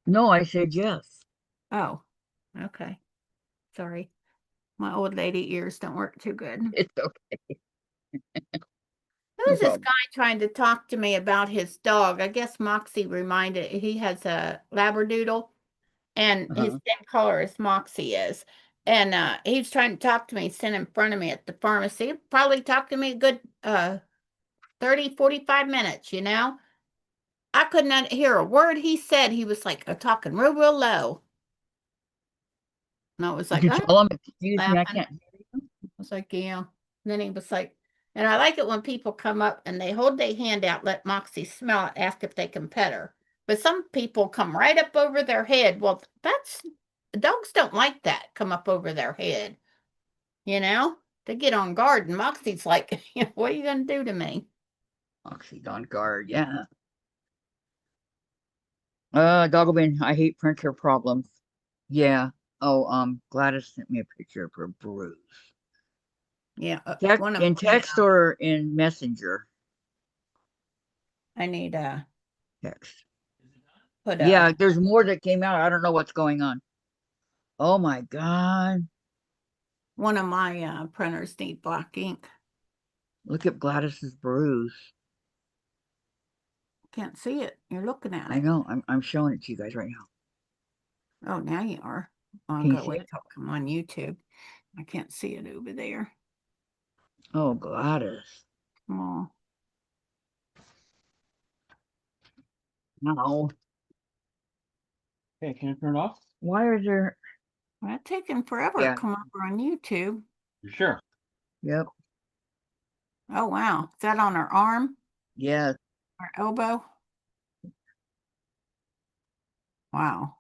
No, I said yes. Oh, okay. Sorry. My old lady ears don't work too good. It's okay. Who No was this problem. guy trying to talk to me about his dog? I guess Moxie reminded he has a Labradoodle, and his same color as Moxie is. And he was trying to talk to me, sitting in front of me at the pharmacy. Probably talked to me a good 30, 45 minutes, you know? I could not hear a word he said. He was like talking real, real low. And I was like, Did you oh, tell him, excuse me, I laughing. can't. I was like, yeah. And then he was like, and I like it when people come up and they hold their hand out, let Moxie smell it, ask if they can pet her. But some people come right up over their head. Well, dogs don't like that, come up over their head. You know, they get on guard. And Moxie's like, what are you going to do to me? Moxie's on guard, yeah. Dogglebin, I hate printer problems. Yeah. Oh, Gladys sent me a picture of her bruise. Yeah, one of In my, text or in Messenger? I need Text. put Yeah, there's more that came out. I don't know what's going on. Oh my God. one of my printers need black ink. Look at Gladys's bruise. Can't see it. You're looking at I it. know. I'm showing it to you guys right now. Oh, now you are. I'm Can you gonna see wait it? till I come on YouTube. I can't see it over there. Oh, Gladys. Oh, No. Okay, can I turn it off? Why are there? well, it's taking forever to Yeah. come over on YouTube. You sure? Yep. Oh wow, is that on her arm Yes. or elbow? Wow.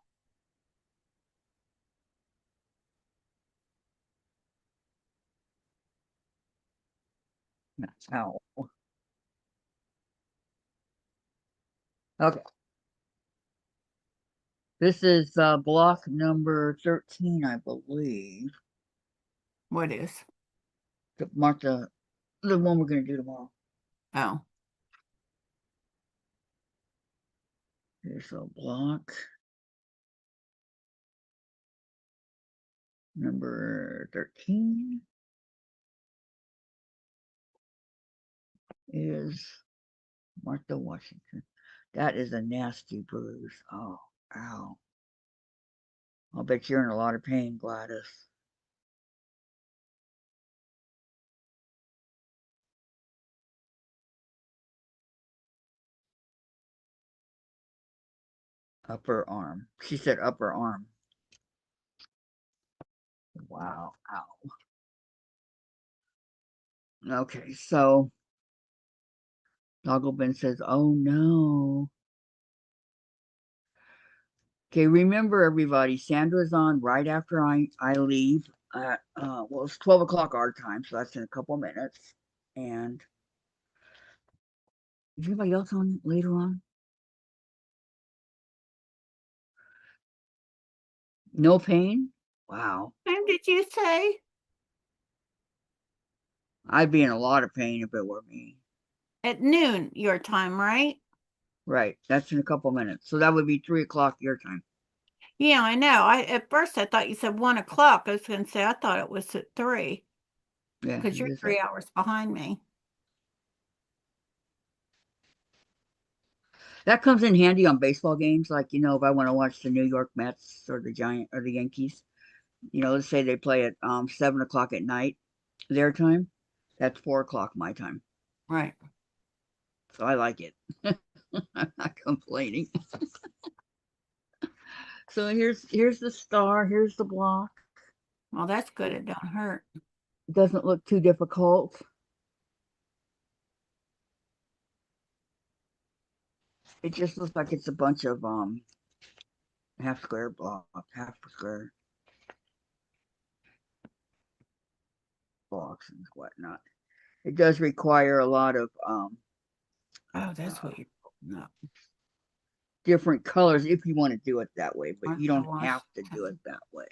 Ow. Okay. This is block number 13, I believe. What is? Mark the one we're going to do tomorrow. Oh, Here's a block number 13 is Martha Washington. That is a nasty bruise. Oh, ow. I'll bet you're in a lot of pain, Gladys. Upper arm. She said upper arm. Wow. Ow. Okay, so Dogglebin says, oh no. Okay, remember everybody, Sandra's on right after I leave at well, it's 12 o'clock our time, so that's in a couple minutes. And is anybody else on later on? No pain? Wow. when did you say? I'd be in a lot of pain if it were me. At noon your time, right? Right. That's in a couple minutes. So that would be 3 o'clock your time. Yeah, I know. At first I thought you said 1 o'clock. I was gonna say I thought it was at 3 Yeah, because it you're is 3 hours behind me. that comes in handy on baseball games. Like, if I want to watch the New York Mets or the Yankees, let's say they play at 7 o'clock at night, their time. That's 4 o'clock my time. Right. So I like it. I'm not complaining. So here's the star. Here's the block. Well, that's good. It don't hurt. It doesn't look too difficult. It just looks like it's a bunch of half square blocks, half square blocks and whatnot. It does require a lot of Oh, that's what you're putting up. different colors if you want to do it that way, but Want you to don't wash have to do it that way.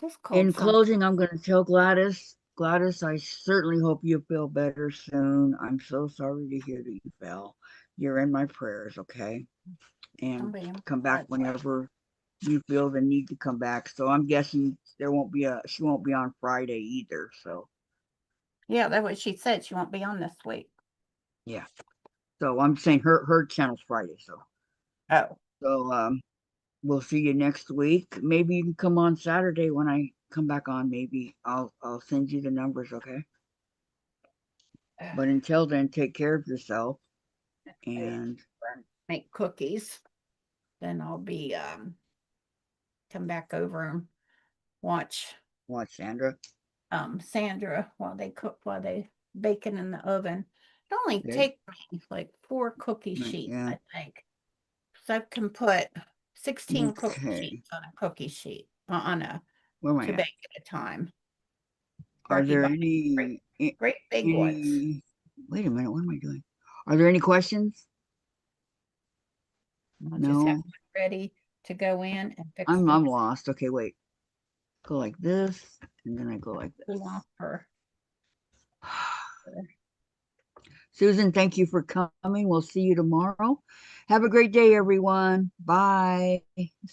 This cold In some closing, I'm going to tell Gladys, I certainly hope you feel better soon. I'm so sorry to hear that you fell. You're in my prayers, okay? And somebody in come back my driveway. whenever you feel the need to come back. So I'm guessing she won't be on Friday either. So Yeah, that's what she said. She won't be on this week. yeah. So I'm saying her channel's Friday. Oh, So we'll see you next week. Maybe you can come on Saturday when I come back on. Maybe I'll send you the numbers, okay? But until then, take care of yourself and make cookies. Then I'll be come back over and watch Sandra. Sandra while they baking in the oven. It only Okay. take me like 4 cookie Right, sheets, yeah. I think. So I can put 16 cookie Okay. sheets on a cookie sheet on a Where am I to at? bake at a time. Are You there buy any great big ones. Wait a minute, what am I doing? Are there any questions? I'll just have No. one ready to go in and fix I'm them. lost. Okay, wait. Go like this, and then I go like this. Cool off her. Susan, thank you for coming. We'll see you tomorrow. Have a great day, everyone. Bye.